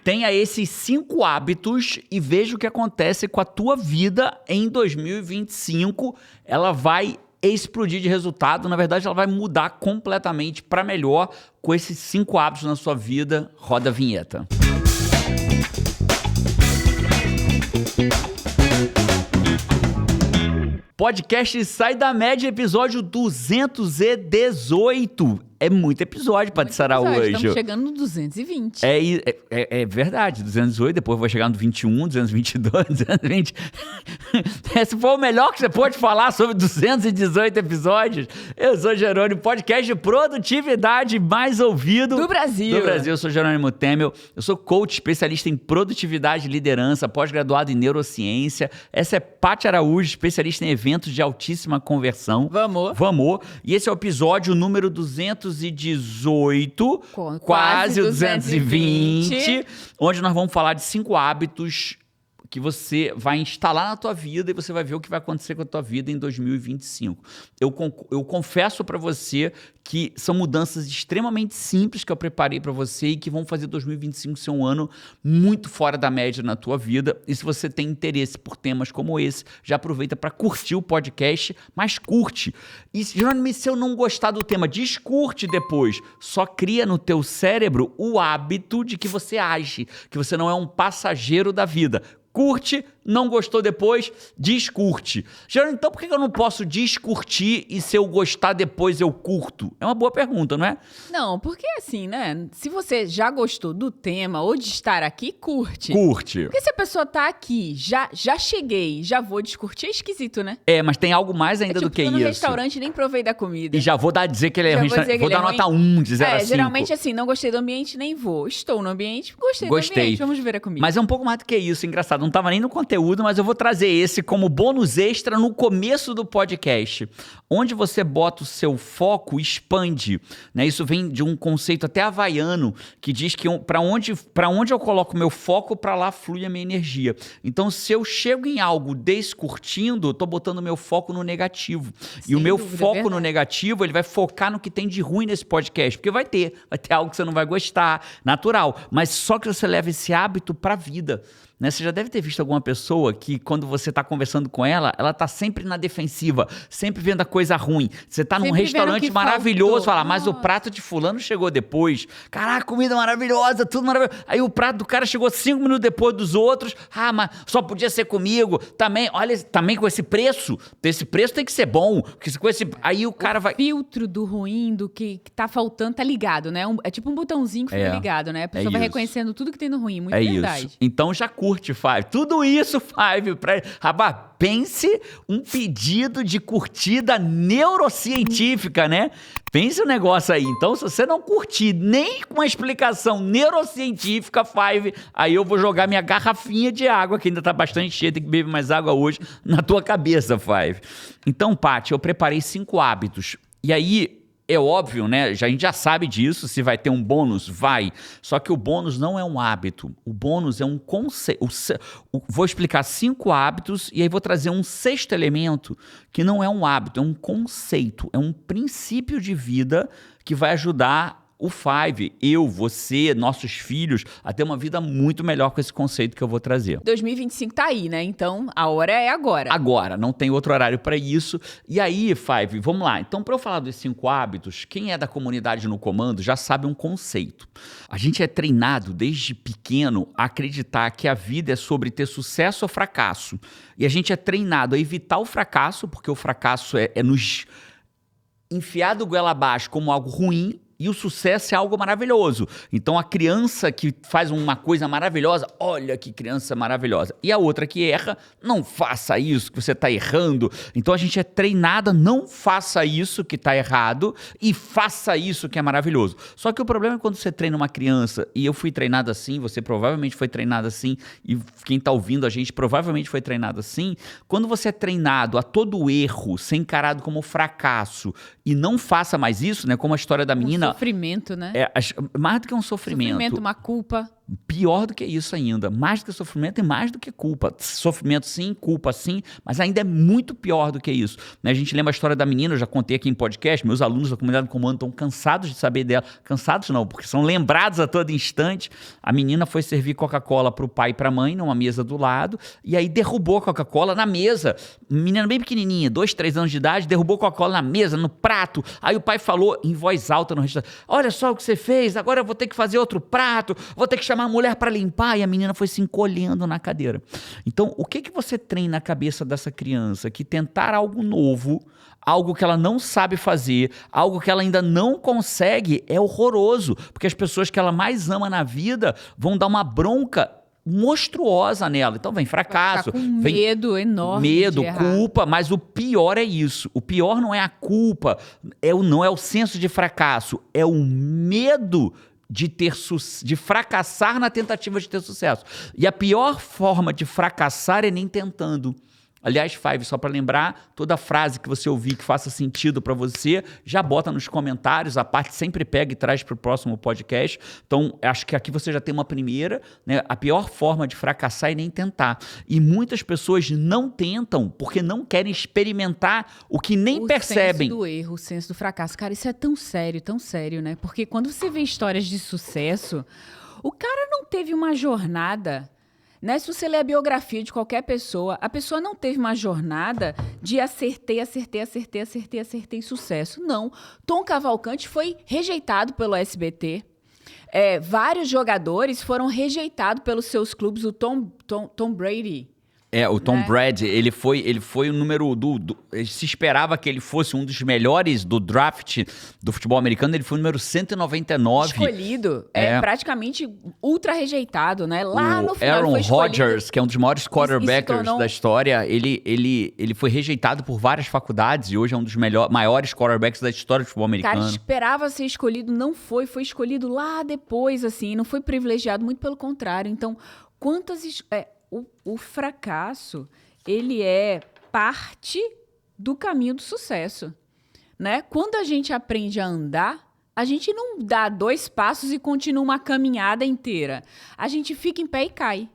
Tenha esses 5 hábitos e veja o que acontece com a tua vida em 2025. Ela vai explodir de resultado. Na verdade, ela vai mudar completamente para melhor com esses 5 hábitos na sua vida. Roda a vinheta. Podcast Sai da Média, episódio 218. É muito episódio para te sarar hoje. Estamos chegando no 220. É verdade, 218, depois vai chegar no 21, 222, 220. Esse foi o melhor que você pode falar sobre 218 episódios. Eu sou Jerônimo, podcast de produtividade mais ouvido do Brasil. Eu sou Jerônimo Temel, eu sou coach, especialista em produtividade e liderança, pós-graduado em neurociência. Essa é Paty Araújo, especialista em eventos de altíssima conversão. Vamos. E esse é o episódio número 218, quase o 220, onde nós vamos falar de 5 hábitos que você vai instalar na tua vida e você vai ver o que vai acontecer com a tua vida em 2025. Eu confesso para você que são mudanças extremamente simples que eu preparei para você e que vão fazer 2025 ser um ano muito fora da média na tua vida. E se você tem interesse por temas como esse, já aproveita para curtir o podcast, mas curte. E, Jerônimo, se eu não gostar do tema, descurte depois. Só cria no teu cérebro o hábito de que você age, que você não é um passageiro da vida. Curte, não gostou depois, descurte. Jerônimo, então por que eu não posso descurtir e se eu gostar depois eu curto? É uma boa pergunta, não é? Não, porque assim, né? Se você já gostou do tema ou de estar aqui, curte. Curte. Porque se a pessoa tá aqui, já cheguei, já vou descurtir, é esquisito, né? Mas tem algo mais ainda do que isso. Eu no restaurante nem provei da comida. E já vou dizer que ele é ruim. Vou dar nota 1, de 0 a 5. Geralmente assim, não gostei do ambiente, nem vou. Estou no ambiente, gostei do ambiente, vamos ver a comida. Mas é um pouco mais do que isso, engraçado. Não estava nem no conteúdo, mas eu vou trazer esse como bônus extra no começo do podcast. Onde você bota o seu foco, expande. Né? Isso vem de um conceito até havaiano, que diz que para onde eu coloco meu foco, para lá flui a minha energia. Então, se eu chego em algo descurtindo, eu estou botando meu foco no negativo. E o meu foco no negativo, ele vai focar no que tem de ruim nesse podcast. Porque vai ter algo que você não vai gostar, natural. Mas só que você leva esse hábito para a vida. Né? Você já deve ter visto alguma pessoa que, quando você está conversando com ela, ela está sempre na defensiva, sempre vendo a coisa ruim. Você está num restaurante maravilhoso, fala, mas o prato de fulano chegou depois. Caraca, comida maravilhosa, tudo maravilhoso. Aí o prato do cara chegou 5 minutos depois dos outros. Mas só podia ser comigo. Também, olha, também com esse preço tem que ser bom. Porque com esse, aí o cara vai... O filtro do ruim, do que tá faltando, tá ligado, né? É tipo um botãozinho que fica ligado, né? A pessoa vai reconhecendo tudo que tem no ruim, muito verdade. Isso. Então já curte, Five. Tudo isso, Five, rapaz, pense um pedido de curtida neurocientífica, né? Pense um negócio aí. Então, se você não curtir nem com uma explicação neurocientífica, Five, aí eu vou jogar minha garrafinha de água, que ainda tá bastante cheia, tem que beber mais água hoje, na tua cabeça, Five. Então, Paty, eu preparei 5 hábitos. E aí... É óbvio, né? A gente já sabe disso, se vai ter um bônus, vai. Só que o bônus não é um hábito. O bônus é um conceito. Vou explicar 5 hábitos e aí vou trazer um 6º elemento que não é um hábito, é um conceito, é um princípio de vida que vai ajudar o Five, eu, você, nossos filhos, a ter uma vida muito melhor com esse conceito que eu vou trazer. 2025 tá aí, né? Então, a hora é agora. Agora, não tem outro horário para isso. E aí, Five, vamos lá. Então, para eu falar dos 5 hábitos, quem é da comunidade no comando já sabe um conceito. A gente é treinado desde pequeno a acreditar que a vida é sobre ter sucesso ou fracasso. E a gente é treinado a evitar o fracasso, porque o fracasso é nos enfiar do goela abaixo como algo ruim, e o sucesso é algo maravilhoso. Então, a criança que faz uma coisa maravilhosa, olha que criança maravilhosa. E a outra que erra, não faça isso, que você está errando. Então, a gente é treinada, não faça isso que está errado e faça isso que é maravilhoso. Só que o problema é quando você treina uma criança, e eu fui treinado assim, você provavelmente foi treinado assim, e quem está ouvindo a gente provavelmente foi treinado assim. Quando você é treinado a todo erro, ser encarado como fracasso, e não faça mais isso, né? Como a história da menina... Sofrimento, né? Mais do que um sofrimento. Uma culpa. Pior do que isso ainda, mais do que sofrimento e mais do que culpa. Sofrimento sim, culpa sim, mas ainda é muito pior do que isso. Né? A gente lembra a história da menina, eu já contei aqui em podcast, meus alunos da comunidade do comando estão cansados de saber dela. Cansados não, porque são lembrados a todo instante. A menina foi servir Coca-Cola para o pai e para a mãe, numa mesa do lado, e aí derrubou a Coca-Cola na mesa. Menina bem pequenininha, 2, 3 anos de idade, derrubou a Coca-Cola na mesa, no prato. Aí o pai falou em voz alta no restaurante, olha só o que você fez, agora eu vou ter que fazer outro prato, vou ter que chamar a mulher para limpar, e a menina foi se encolhendo na cadeira. Então, o que você treina na cabeça dessa criança? Que tentar algo novo, algo que ela não sabe fazer, algo que ela ainda não consegue, é horroroso, porque as pessoas que ela mais ama na vida vão dar uma bronca monstruosa nela. Então vem fracasso, com medo enorme, medo, culpa, mas o pior é isso. O pior não é a culpa, não é o senso de fracasso, é o medo de fracassar na tentativa de ter sucesso. E a pior forma de fracassar é nem tentando. Aliás, Five, só para lembrar, toda frase que você ouvir que faça sentido para você, já bota nos comentários, a parte sempre pega e traz para o próximo podcast. Então, acho que aqui você já tem uma primeira, né? A pior forma de fracassar é nem tentar. E muitas pessoas não tentam porque não querem experimentar o que nem percebem. O senso do erro, o senso do fracasso. Cara, isso é tão sério, né? Porque quando você vê histórias de sucesso, o cara não teve uma jornada... Né? Se você ler a biografia de qualquer pessoa, a pessoa não teve uma jornada de acertei, sucesso. Não. Tom Cavalcante foi rejeitado pelo SBT. Vários jogadores foram rejeitados pelos seus clubes. O Tom Brady... O Tom Brady, ele foi o número se esperava que ele fosse um dos melhores do draft do futebol americano, ele foi o número 199. Escolhido, praticamente ultra rejeitado, né? Lá no final Aaron foi Rodgers, que é um dos maiores quarterbackers da história, ele foi rejeitado por várias faculdades e hoje é um dos maiores quarterbacks da história do futebol americano. Cara, esperava ser escolhido, não foi escolhido lá depois, assim, não foi privilegiado, muito pelo contrário. Então, o fracasso, ele é parte do caminho do sucesso, né? Quando a gente aprende a andar, a gente não dá 2 passos e continua uma caminhada inteira. A gente fica em pé e cai.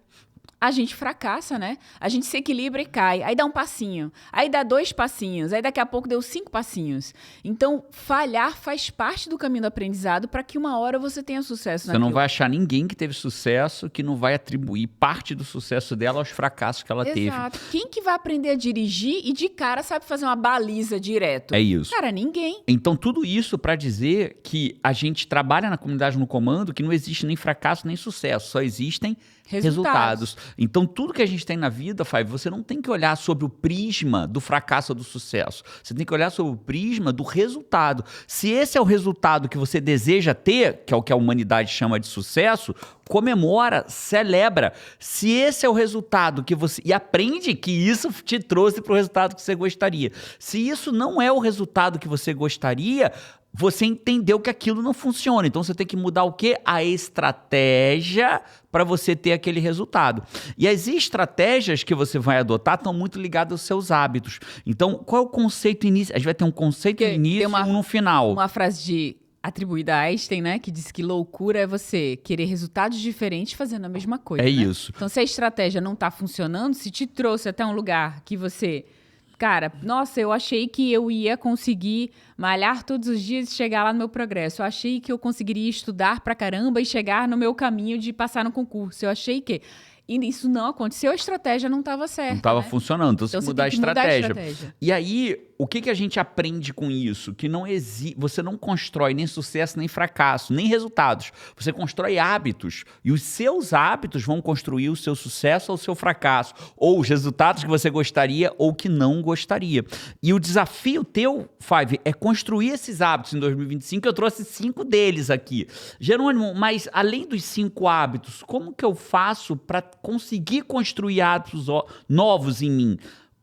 A gente fracassa, né? A gente se equilibra e cai. Aí dá um passinho. Aí dá 2 passinhos. Aí daqui a pouco deu 5 passinhos. Então, falhar faz parte do caminho do aprendizado para que uma hora você tenha sucesso naquilo. Você não vai achar ninguém que teve sucesso que não vai atribuir parte do sucesso dela aos fracassos que ela teve. Exato. Quem que vai aprender a dirigir e de cara sabe fazer uma baliza direto? É isso. Cara, ninguém. Então, tudo isso para dizer que a gente trabalha na comunidade no comando, que não existe nem fracasso nem sucesso. Só existem resultados. Então, tudo que a gente tem na vida, Five, você não tem que olhar sobre o prisma do fracasso ou do sucesso. Você tem que olhar sobre o prisma do resultado. Se esse é o resultado que você deseja ter, que é o que a humanidade chama de sucesso, comemora, celebra. Se esse é o resultado que você... E aprende que isso te trouxe para o resultado que você gostaria. Se isso não é o resultado que você gostaria... Você entendeu que aquilo não funciona. Então, você tem que mudar o quê? A estratégia para você ter aquele resultado. E as estratégias que você vai adotar estão muito ligadas aos seus hábitos. Então, qual é o conceito inicial? A gente vai ter um conceito no início e um no final. Uma frase atribuída a Einstein, né? Que diz que loucura é você querer resultados diferentes fazendo a mesma coisa. É né? isso. Então, se a estratégia não está funcionando, se te trouxe até um lugar que você... Cara, nossa, eu achei que eu ia conseguir malhar todos os dias e chegar lá no meu progresso. Eu achei que eu conseguiria estudar pra caramba e chegar no meu caminho de passar no concurso. Eu achei que... E isso não aconteceu, a estratégia não estava certa. Não estava né? funcionando, então você tem que mudar a estratégia. estratégia. E aí, o que a gente aprende com isso? Que não você não constrói nem sucesso, nem fracasso, nem resultados. Você constrói hábitos. E os seus hábitos vão construir o seu sucesso ou o seu fracasso. Ou os resultados que você gostaria ou que não gostaria. E o desafio teu, Five, é construir esses hábitos em 2025. Eu trouxe 5 deles aqui. Jerônimo, mas além dos 5 hábitos, como que eu faço para conseguir construir hábitos novos em mim?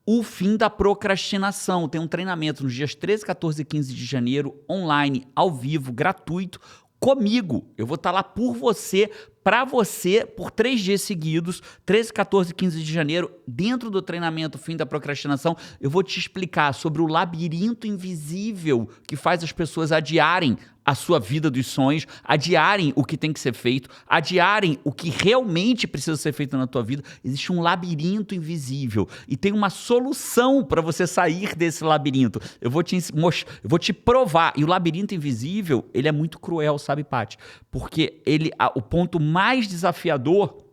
O fim da procrastinação. Tem um treinamento nos dias 13, 14 e 15 de janeiro, online, ao vivo, gratuito, comigo. Eu vou estar lá por você para você por 3 dias seguidos, 13, 14 e 15 de janeiro, dentro do treinamento Fim da Procrastinação, eu vou te explicar sobre o labirinto invisível que faz as pessoas adiarem a sua vida dos sonhos, adiarem o que tem que ser feito, adiarem o que realmente precisa ser feito na tua vida. Existe um labirinto invisível e tem uma solução para você sair desse labirinto. Eu vou te provar. E o labirinto invisível, ele é muito cruel, sabe, Paty? Porque o ponto mais desafiador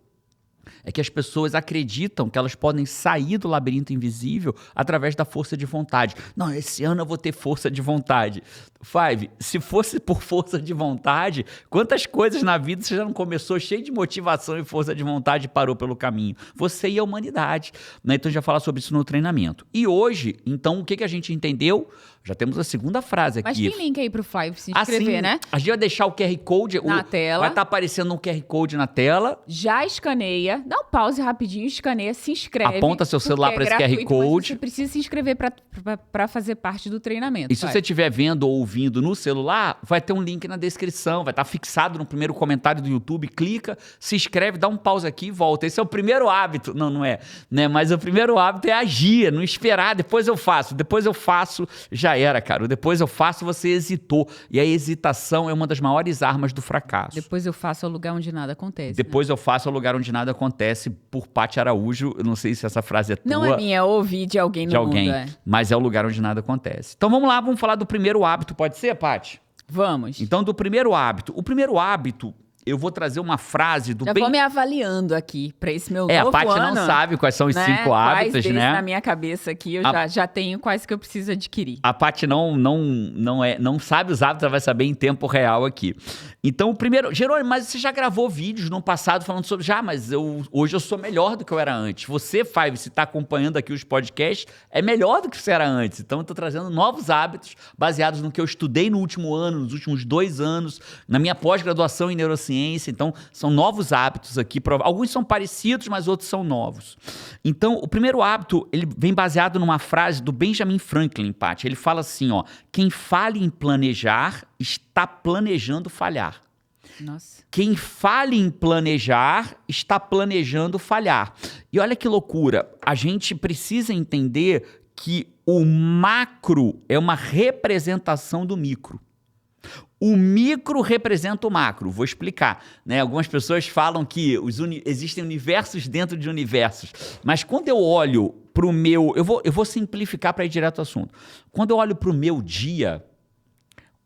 é que as pessoas acreditam que elas podem sair do labirinto invisível através da força de vontade. Não, esse ano eu vou ter força de vontade. Five, se fosse por força de vontade, quantas coisas na vida você já não começou cheio de motivação e força de vontade e parou pelo caminho? Você e a humanidade. Né? Então, a gente vai falar sobre isso no treinamento. E hoje, então, o que a gente entendeu? Já temos a segunda frase aqui. Mas tem link aí pro Five se inscrever, né? A gente vai deixar o QR Code na tela. Vai estar aparecendo um QR Code na tela. Já escaneia, dá um pause rapidinho, escaneia, se inscreve. Aponta seu celular para esse QR Code. Você precisa se inscrever para fazer parte do treinamento. E se você estiver vendo ou ouvindo no celular, vai ter um link na descrição, vai estar fixado no primeiro comentário do YouTube. Clica, se inscreve, dá um pause aqui e volta. Esse é o primeiro hábito. Não é. Né? Mas o primeiro hábito é agir, não esperar. Depois eu faço, já era, cara. Depois eu faço, você hesitou. E a hesitação é uma das maiores armas do fracasso. Depois eu faço é o lugar onde nada acontece. Depois eu faço é o lugar onde nada acontece, por Paty Araújo. Eu não sei se essa frase é tua. Não é minha, eu ouvi de alguém no mundo. Mas é o lugar onde nada acontece. Então vamos lá, vamos falar do primeiro hábito. Pode ser, Paty? Vamos. Então, do primeiro hábito. O primeiro hábito, eu vou trazer uma frase do... Já vou me avaliando aqui para esse meu novo ano. A Paty não sabe quais são os 5 hábitos, né? Na minha cabeça aqui, eu já tenho quais que eu preciso adquirir. A Paty não sabe os hábitos, ela vai saber em tempo real aqui. Então, o primeiro... Jerônimo, mas você já gravou vídeos no passado falando sobre... mas hoje eu sou melhor do que eu era antes. Você, Five, se está acompanhando aqui os podcasts, é melhor do que você era antes. Então, eu estou trazendo novos hábitos baseados no que eu estudei no último ano, nos últimos 2 anos, na minha pós-graduação em neurociência. Então, são novos hábitos aqui. Alguns são parecidos, mas outros são novos. Então, o primeiro hábito, ele vem baseado numa frase do Benjamin Franklin, Paty. Ele fala assim, quem falha em planejar, está planejando falhar. Nossa. Quem falha em planejar, está planejando falhar. E olha que loucura, a gente precisa entender que o macro é uma representação do micro. O micro representa o macro. Vou explicar. Né? Algumas pessoas falam que existem universos dentro de universos. Mas quando eu olho para o meu... Eu vou simplificar para ir direto ao assunto. Quando eu olho para o meu dia,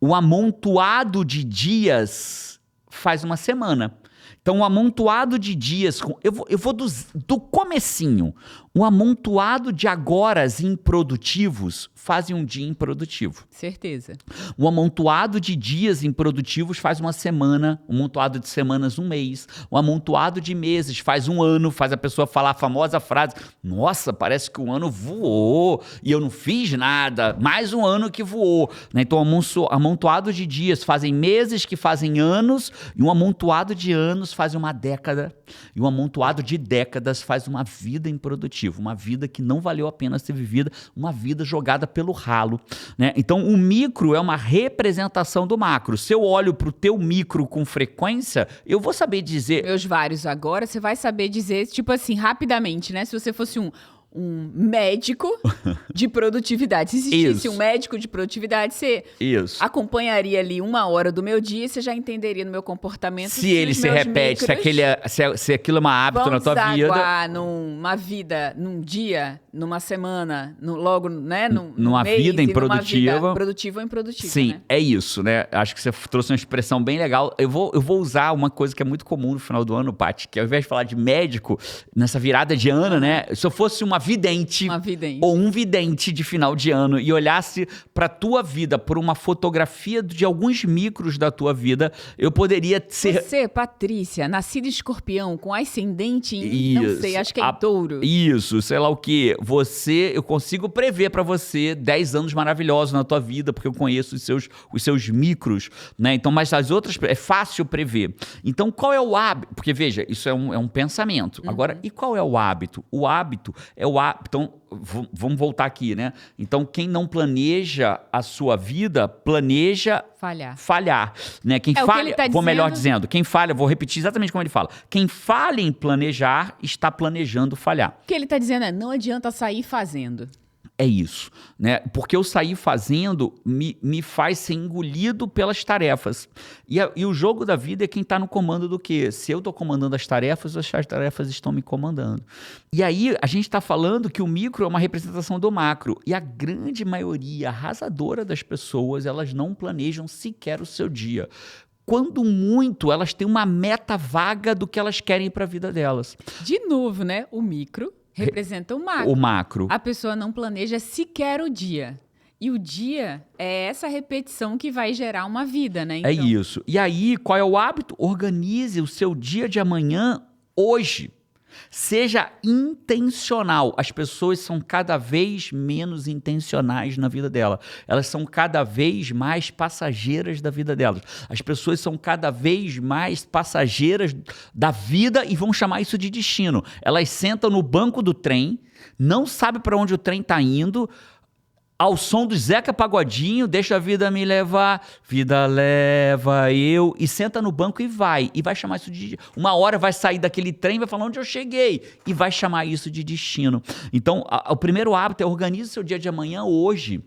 o amontoado de dias faz uma semana. Então, um amontoado de dias... Eu vou do comecinho. Um amontoado de agoras improdutivos fazem um dia improdutivo. Certeza. Um amontoado de dias improdutivos faz uma semana, um amontoado de semanas um mês, um amontoado de meses faz um ano, faz a pessoa falar a famosa frase, nossa, parece que o ano voou e eu não fiz nada, mais um ano que voou. Né? Então, um amontoado de dias fazem meses que fazem anos e um amontoado de anos faz uma década e um amontoado de décadas faz uma vida improdutiva. Uma vida que não valeu a pena ser vivida, uma vida jogada pelo ralo. Né? Então, o micro é uma representação do macro. Se eu olho para o teu micro com frequência, eu vou saber dizer... Meus vários agora, você vai saber dizer, tipo assim, rapidamente, né? Se você fosse um médico de produtividade. Se existisse um médico de produtividade, você acompanharia ali 1 hora do meu dia e você já entenderia no meu comportamento. Se ele se repete, se aquilo é uma hábito na tua vida. Numa vida, num dia, numa semana, logo, né? Numa mês, vida improdutiva. Numa vida produtiva ou improdutiva. Sim, né? É isso, né? Acho que você trouxe uma expressão bem legal. Eu vou usar uma coisa que é muito comum no final do ano, Paty, que ao invés de falar de médico, nessa virada de ano, né? Se eu fosse uma vidente ou um vidente de final de ano e olhasse para tua vida por uma fotografia de alguns micros da tua vida, eu poderia ser... Você, Patrícia, nascida escorpião, com ascendente em... Não sei, acho que é em touro. Isso, sei lá o quê. Eu consigo prever para você 10 anos maravilhosos na tua vida, porque eu conheço os seus micros, né? Então, mas as outras... É fácil prever. Então, qual é o hábito? Porque, veja, isso é um pensamento. Agora, e qual é o hábito? O hábito é o hábito. Então, vamos voltar aqui, né? Então, quem não planeja a sua vida, planeja falhar, né? Quem falha, que ele tá melhor dizendo, quem falha, vou repetir exatamente como ele fala. Quem falha em planejar, está planejando falhar. O que ele está dizendo não adianta sair fazendo. É isso, né? Porque eu sair fazendo me faz ser engolido pelas tarefas. E o jogo da vida é quem está no comando do quê? Se eu estou comandando as tarefas estão me comandando. E aí a gente está falando que o micro é uma representação do macro. E a grande maioria arrasadora das pessoas, elas não planejam sequer o seu dia. Quando muito, elas têm uma meta vaga do que elas querem para a vida delas. De novo, né? O micro representa o macro. O macro. A pessoa não planeja sequer o dia. E o dia é essa repetição que vai gerar uma vida, né? Então... É isso. E aí, qual é o hábito? Organize o seu dia de amanhã hoje. Seja intencional. As pessoas são cada vez menos intencionais na vida dela. Elas são cada vez mais passageiras da vida delas. As pessoas são cada vez mais passageiras da vida e vão chamar isso de destino. Elas sentam no banco do trem, não sabem para onde o trem está indo, ao som do Zeca Pagodinho, deixa a vida me levar, vida leva eu, e senta no banco e vai chamar isso de... Uma hora vai sair daquele trem e vai falar onde eu cheguei, e vai chamar isso de destino. Então, o primeiro hábito é organize o seu dia de amanhã hoje.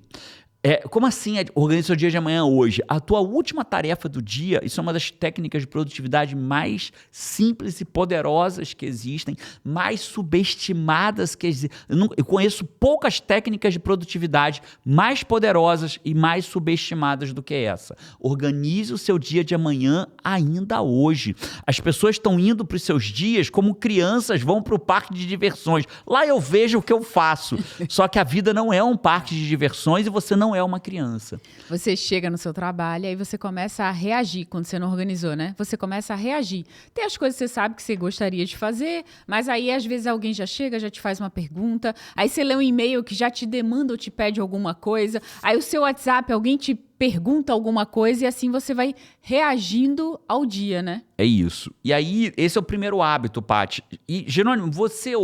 Como assim organize o seu dia de amanhã hoje? A tua última tarefa do dia, isso é uma das técnicas de produtividade mais simples e poderosas que existem, mais subestimadas que existem. Eu conheço poucas técnicas de produtividade mais poderosas e mais subestimadas do que essa. Organize o seu dia de amanhã ainda hoje. As pessoas estão indo para os seus dias como crianças vão para o parque de diversões. Lá eu vejo o que eu faço. Só que a vida não é um parque de diversões e você não é uma criança. Você chega no seu trabalho e aí você começa a reagir quando você não organizou, né? Você começa a reagir. Tem as coisas que você sabe que você gostaria de fazer, mas aí às vezes alguém já chega, já te faz uma pergunta, aí você lê um e-mail que já te demanda ou te pede alguma coisa, aí o seu WhatsApp, alguém te pergunta alguma coisa e assim você vai reagindo ao dia, né? É isso. E aí, esse é o primeiro hábito, Paty. E, Jerônimo, você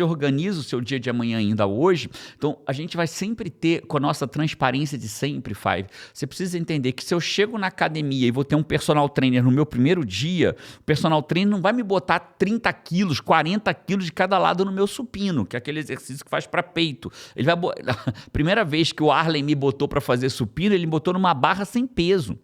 organiza o seu dia de amanhã ainda hoje? Então, a gente vai sempre ter, com a nossa transparência de sempre, Five, você precisa entender que se eu chego na academia e vou ter um personal trainer no meu primeiro dia, o personal trainer não vai me botar 30 quilos, 40 quilos de cada lado no meu supino, que é aquele exercício que faz para peito. Ele vai primeira vez que o Arlen me botou para fazer supino, ele me botou numa barra sem peso.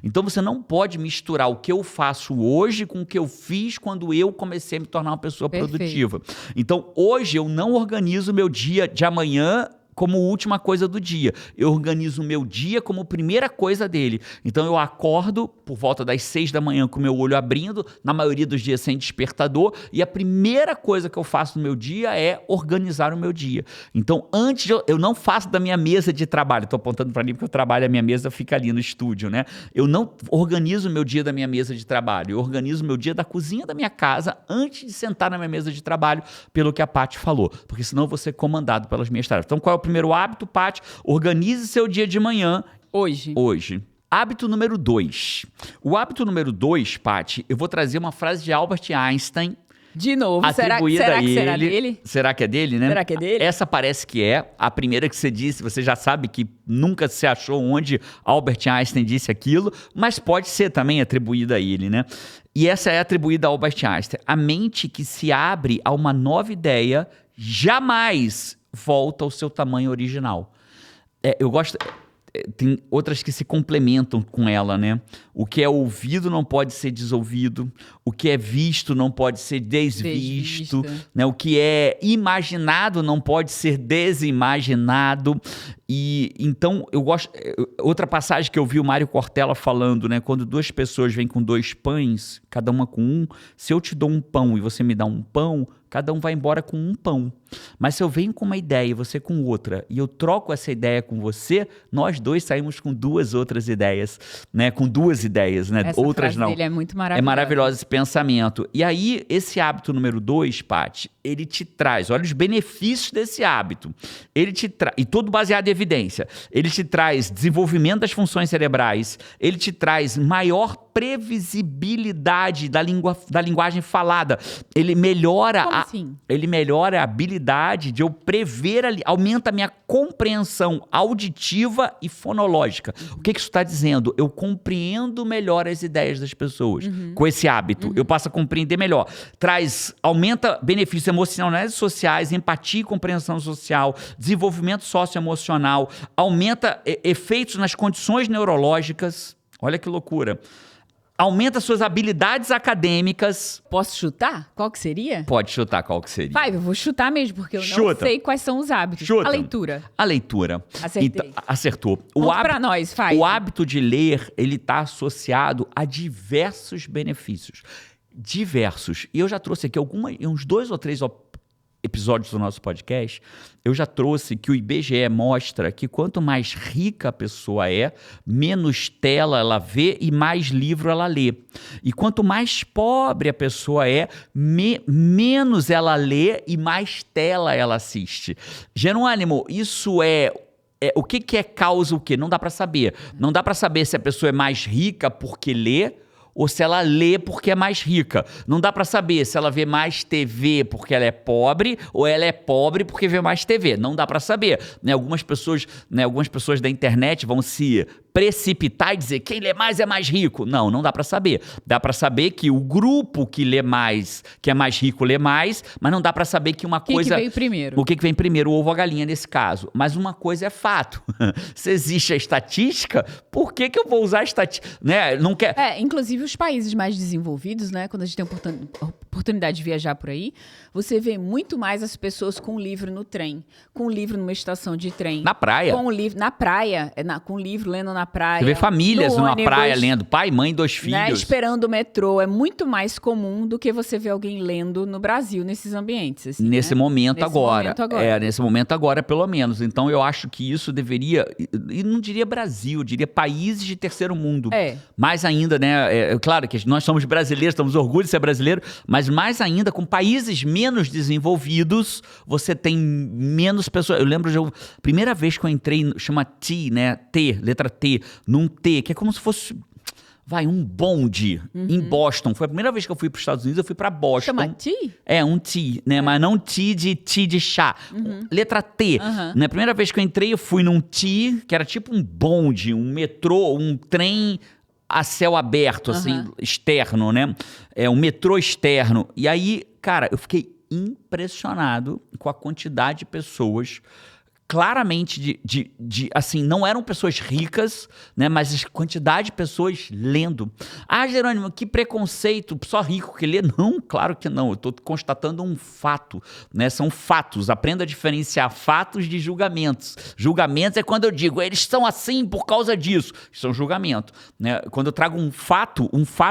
Então você não pode misturar o que eu faço hoje com o que eu fiz quando eu comecei a me tornar uma pessoa produtiva. Então hoje eu não organizo o meu dia de amanhã como última coisa do dia. Eu organizo o meu dia como primeira coisa dele. Então eu acordo por volta das 6 da manhã com o meu olho abrindo, na maioria dos dias sem despertador, e a primeira coisa que eu faço no meu dia é organizar o meu dia. Então antes eu não faço da minha mesa de trabalho, estou apontando para mim porque eu trabalho, a minha mesa fica ali no estúdio, né? Eu não organizo o meu dia da minha mesa de trabalho, eu organizo o meu dia da cozinha da minha casa antes de sentar na minha mesa de trabalho, pelo que a Paty falou, porque senão eu vou ser comandado pelas minhas tarefas. Então qual é o primeiro hábito, Paty? Organize seu dia de manhã hoje. Hábito número 2. O hábito número 2, Paty, eu vou trazer uma frase de Albert Einstein. De novo, atribuída será a ele. Que será dele? Será que é dele, né? Será que é dele? Essa parece que é. A primeira que você disse, você já sabe que nunca se achou onde Albert Einstein disse aquilo, mas pode ser também atribuída a ele, né? E essa é atribuída a Albert Einstein. A mente que se abre a uma nova ideia jamais volta ao seu tamanho original. Eu gosto... Tem outras que se complementam com ela, né? O que é ouvido não pode ser desouvido, o que é visto não pode ser desvisto, né? O que é imaginado não pode ser desimaginado. E então eu gosto. Outra passagem que eu vi o Mário Cortella falando, né? Quando duas pessoas vêm com 2 pães, cada uma com um, se eu te dou um pão e você me dá um pão, cada um vai embora com um pão. Mas se eu venho com uma ideia e você com outra, e eu troco essa ideia com você, nós dois saímos com 2 outras ideias, né? Com 2 ideias, né? Essa outras frase não. dele é muito maravilhosa. É maravilhoso esse pensamento. E aí, esse hábito número 2, Paty, ele te traz, olha os benefícios desse hábito. Ele te traz, e todo baseado em evidência, ele te traz desenvolvimento das funções cerebrais, ele te traz maior previsibilidade da linguagem falada. Ele melhora Como assim? Ele melhora a habilidade de eu prever, aumenta a minha compreensão auditiva e fonológica. O que isso está dizendo? Eu compreendo melhor as ideias das pessoas com esse hábito. Eu passo a compreender melhor. Aumenta benefícios emocionais e sociais, empatia e compreensão social, desenvolvimento socioemocional, aumenta efeitos nas condições neurológicas. Olha que loucura. Aumenta suas habilidades acadêmicas. Posso chutar? Qual que seria? Pode chutar qual que seria. Eu vou chutar mesmo, porque eu não sei quais são os hábitos. Chuta. A leitura. A leitura. Acertei. Então, acertou. Pra nós, Five. O hábito de ler, ele está associado a diversos benefícios. Diversos. E eu já trouxe aqui uns 2 ou 3 episódios do nosso podcast, eu já trouxe que o IBGE mostra que quanto mais rica a pessoa é, menos tela ela vê e mais livro ela lê. E quanto mais pobre a pessoa é, menos ela lê e mais tela ela assiste. Jerônimo, isso o que é causa o quê? Não dá para saber. Não dá para saber se a pessoa é mais rica porque lê ou se ela lê porque é mais rica. Não dá para saber se ela vê mais TV porque ela é pobre ou ela é pobre porque vê mais TV. Não dá para saber. Algumas pessoas da internet vão se precipitar e dizer quem lê mais é mais rico. Não dá para saber. Dá para saber que o grupo que lê mais, que é mais rico, lê mais, mas não dá para saber que uma coisa... O que veio primeiro? O que vem primeiro, o ovo ou a galinha nesse caso. Mas uma coisa é fato. Se existe a estatística, por que eu vou usar a estatística? Não quer... Inclusive os países mais desenvolvidos, né? Quando a gente tem oportunidade de viajar por aí, você vê muito mais as pessoas com livro no trem, com livro numa estação de trem. Na praia. Com livro na praia, com livro lendo na praia. Você vê famílias numa ônibus, praia lendo, pai, mãe, 2 filhos. Esperando o metrô. É muito mais comum do que você ver alguém lendo no Brasil, nesses ambientes. Assim, nesse momento agora. Nesse momento agora, pelo menos. Então, eu acho que isso deveria... E não diria Brasil, eu diria países de terceiro mundo. Mais ainda, né? Claro que nós somos brasileiros, temos orgulho de ser brasileiro, mas mais ainda, com países menos desenvolvidos, você tem menos pessoas. Eu lembro de primeira vez que eu entrei, chama T, né? T, letra T, num T, que é como se fosse... um bonde em Boston. Foi a primeira vez que eu fui para os Estados Unidos, eu fui para Boston. Chama T? Um T, né? Mas não T de chá. Letra T. Na primeira vez que eu entrei, eu fui num T, que era tipo um bonde, um metrô, um trem a céu aberto, assim, externo, né? Um metrô externo. E aí, cara, eu fiquei impressionado com a quantidade de pessoas... Claramente, assim, não eram pessoas ricas, né? Mas a quantidade de pessoas lendo. Jerônimo, que preconceito, só rico que lê? Não, claro que não. Eu estou constatando um fato, né? São fatos. Aprenda a diferenciar fatos de julgamentos. Julgamentos é quando eu digo, eles são assim por causa disso. Isso é um julgamento, né? Quando eu trago um fato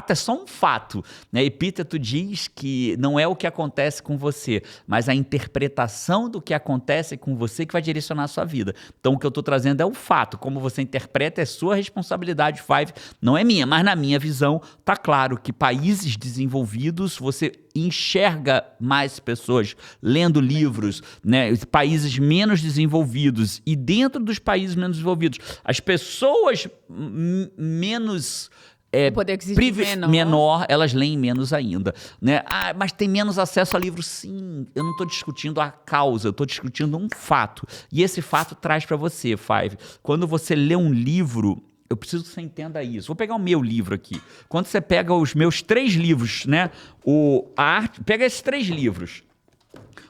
é só um fato, né? Epíteto diz que não é o que acontece com você, mas a interpretação do que acontece com você que vai direcionar a sua vida. Então, o que eu estou trazendo é o fato. Como você interpreta é sua responsabilidade, Five, não é minha. Mas na minha visão, tá claro que países desenvolvidos, você enxerga mais pessoas lendo livros, né? Países menos desenvolvidos. E dentro dos países menos desenvolvidos, as pessoas menos... poder menor, elas leem menos ainda, né? Mas tem menos acesso a livros, sim. Eu não estou discutindo a causa, eu estou discutindo um fato. E esse fato traz para você, Five. Quando você lê um livro, eu preciso que você entenda isso. Vou pegar o meu livro aqui. Quando você pega os meus 3 livros, né? Pega esses 3 livros.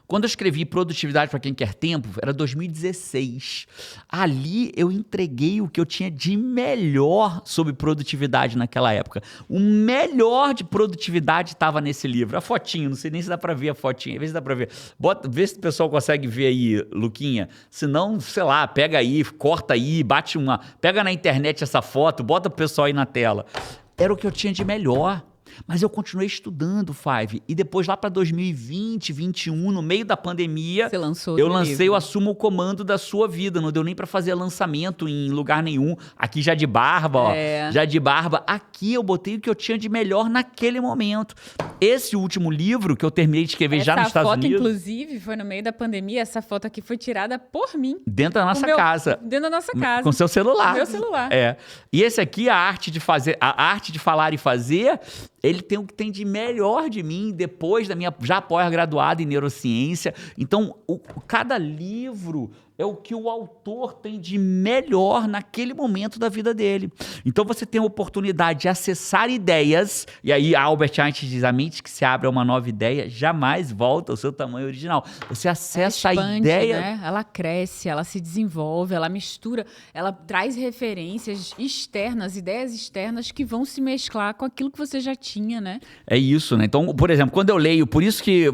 Quando eu escrevi Produtividade para Quem Quer Tempo, era 2016. Ali eu entreguei o que eu tinha de melhor sobre produtividade naquela época. O melhor de produtividade estava nesse livro. A fotinho, não sei nem se dá para ver a fotinha. Vê se dá para ver. Vê se o pessoal consegue ver aí, Luquinha. Se não, sei lá, pega aí, corta aí, pega na internet essa foto, bota o pessoal aí na tela. Era o que eu tinha de melhor. Mas eu continuei estudando, Five. E depois, lá para 2020, 2021, no meio da pandemia, eu lancei o Assuma o Comando da Sua Vida. Não deu nem para fazer lançamento em lugar nenhum. Aqui já de barba, ó. Já de barba. Aqui eu botei o que eu tinha de melhor naquele momento. Esse último livro que eu terminei de escrever já nos Estados Unidos... Essa foto, inclusive, foi no meio da pandemia. Essa foto aqui foi tirada por mim. Dentro da nossa casa. Dentro da nossa casa. Com seu celular. Com meu celular. E esse aqui, a arte de falar e fazer, ele tem o que tem de melhor de mim depois da minha já pós-graduada em neurociência. Então, cada livro é o que o autor tem de melhor naquele momento da vida dele. Então, você tem a oportunidade de acessar ideias, e aí Albert Einstein diz, a mente que se abre a uma nova ideia jamais volta ao seu tamanho original. Você acessa ela expande, a ideia... Né? Ela cresce, ela se desenvolve, ela mistura, ela traz referências externas, ideias externas que vão se mesclar com aquilo que você já tinha, né? É isso, né? Então, por exemplo, quando eu leio, por isso que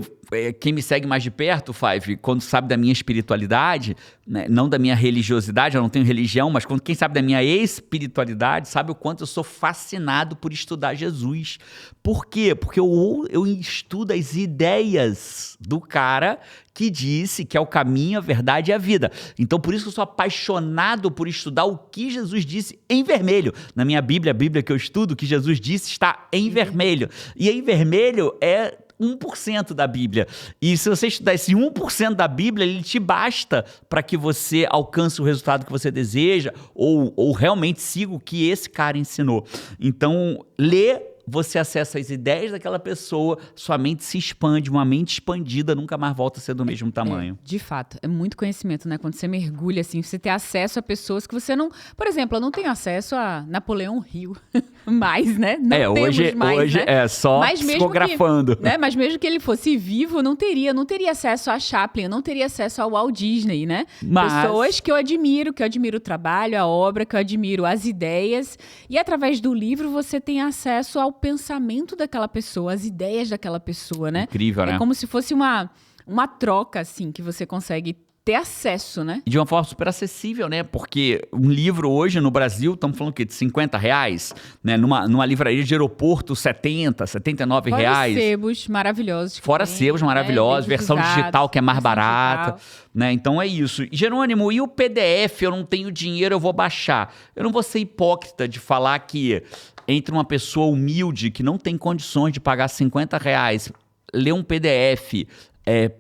quem me segue mais de perto, Five, quando sabe da minha espiritualidade, né, não da minha religiosidade, eu não tenho religião, mas quem sabe da minha espiritualidade, sabe o quanto eu sou fascinado por estudar Jesus. Por quê? Porque eu estudo as ideias do cara que disse que é o caminho, a verdade e a vida. Então, por isso que eu sou apaixonado por estudar o que Jesus disse em vermelho. Na minha Bíblia, a Bíblia que eu estudo, o que Jesus disse está em vermelho. E em vermelho é 1% da Bíblia. E se você estudar esse 1% da Bíblia, ele te basta para que você alcance o resultado que você deseja ou realmente siga o que esse cara ensinou. Então, ler, você acessa as ideias daquela pessoa, sua mente se expande, uma mente expandida nunca mais volta a ser do mesmo tamanho. De fato, é muito conhecimento, né? Quando você mergulha, assim, você ter acesso a pessoas que você não... Por exemplo, eu não tenho acesso a Napoleão Hill mais, né? Não temos mais, hoje né? é só psicografando. Né? Mas mesmo que ele fosse vivo, eu não teria acesso a Chaplin, eu não teria acesso ao Walt Disney, né? Pessoas que eu admiro o trabalho, a obra, que eu admiro as ideias. E através do livro você tem acesso ao pensamento daquela pessoa, as ideias daquela pessoa, né? Incrível, né? É como se fosse uma troca, assim, que você consegue ter acesso, né? E de uma forma super acessível, né? Porque um livro hoje no Brasil, estamos falando o quê? De R$50, né? Numa livraria de aeroporto, R$70, R$79. Fora sebos maravilhosos. Fora sebos maravilhosos, versão digital que é mais barata, né? Então é isso. Jerônimo, e o PDF? Eu não tenho dinheiro, eu vou baixar. Eu não vou ser hipócrita de falar que entre uma pessoa humilde que não tem condições de pagar R$50, ler um PDF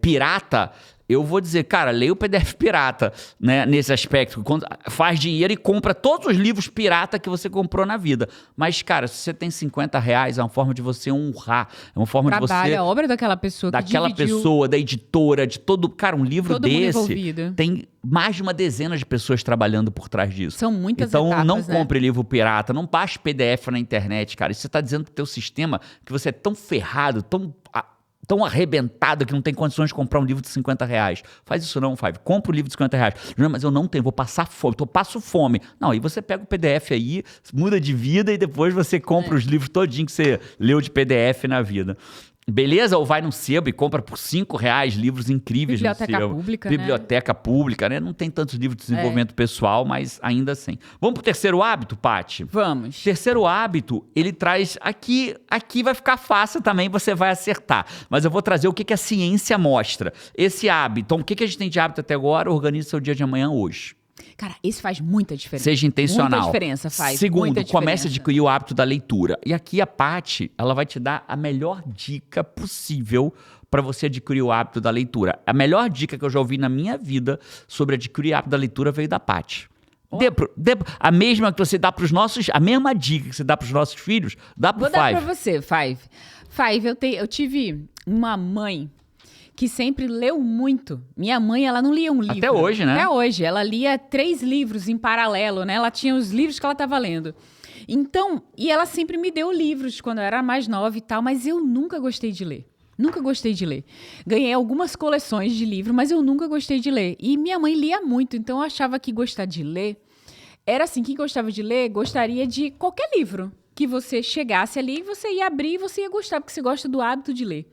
pirata, eu vou dizer, cara, leia o PDF pirata, né, nesse aspecto. Faz dinheiro e compra todos os livros pirata que você comprou na vida. Mas, cara, se você tem R$50, é uma forma de você honrar. É uma forma de você... a obra daquela pessoa que daquela dividiu... pessoa, da editora, de todo... Cara, um livro todo mundo desse envolvido. tem mais de uma dezena de pessoas trabalhando por trás disso. São muitas então, etapas, não né? compre livro pirata, não baixe PDF na internet, cara. Isso você está dizendo pro teu sistema que você é tão ferrado, tão arrebentado que não tem condições de comprar um livro de R$50. Faz isso não, Five. Compra o livro de R$50. Não, mas eu não tenho, vou passar fome. Eu passo fome. Não, aí você pega o PDF aí, muda de vida e depois você compra os livros todinho que você leu de PDF na vida. Beleza? Ou vai no sebo e compra por R$5 livros incríveis no sebo. Biblioteca pública, Biblioteca pública, né? Não tem tantos livros de desenvolvimento pessoal, mas ainda assim. Vamos pro terceiro hábito, Paty? Vamos. Terceiro hábito, ele traz... Aqui vai ficar fácil também, você vai acertar. Mas eu vou trazer o que a ciência mostra. Esse hábito, então o que a gente tem de hábito até agora? Organize seu dia de amanhã hoje. Cara, esse faz muita diferença. Seja intencional. Muita diferença faz. Segundo, comece a adquirir o hábito da leitura. E aqui a Paty, ela vai te dar a melhor dica possível para você adquirir o hábito da leitura. A melhor dica que eu já ouvi na minha vida sobre adquirir o hábito da leitura veio da Paty. A mesma que você dá para os nossos... A mesma dica que você dá para os nossos filhos, dá para o Five. Vou dar para você, Five. Five, eu tive uma mãe que sempre leu muito. Minha mãe, ela não lia um livro. Até hoje, né? Até hoje. Ela lia 3 livros em paralelo, né? Ela tinha os livros que ela estava lendo. Então, e ela sempre me deu livros quando eu era mais nova e tal, mas eu nunca gostei de ler. Nunca gostei de ler. Ganhei algumas coleções de livros, mas eu nunca gostei de ler. E minha mãe lia muito, então eu achava que gostar de ler era assim, quem gostava de ler gostaria de qualquer livro que você chegasse ali e você ia abrir e você ia gostar, porque você gosta do hábito de ler.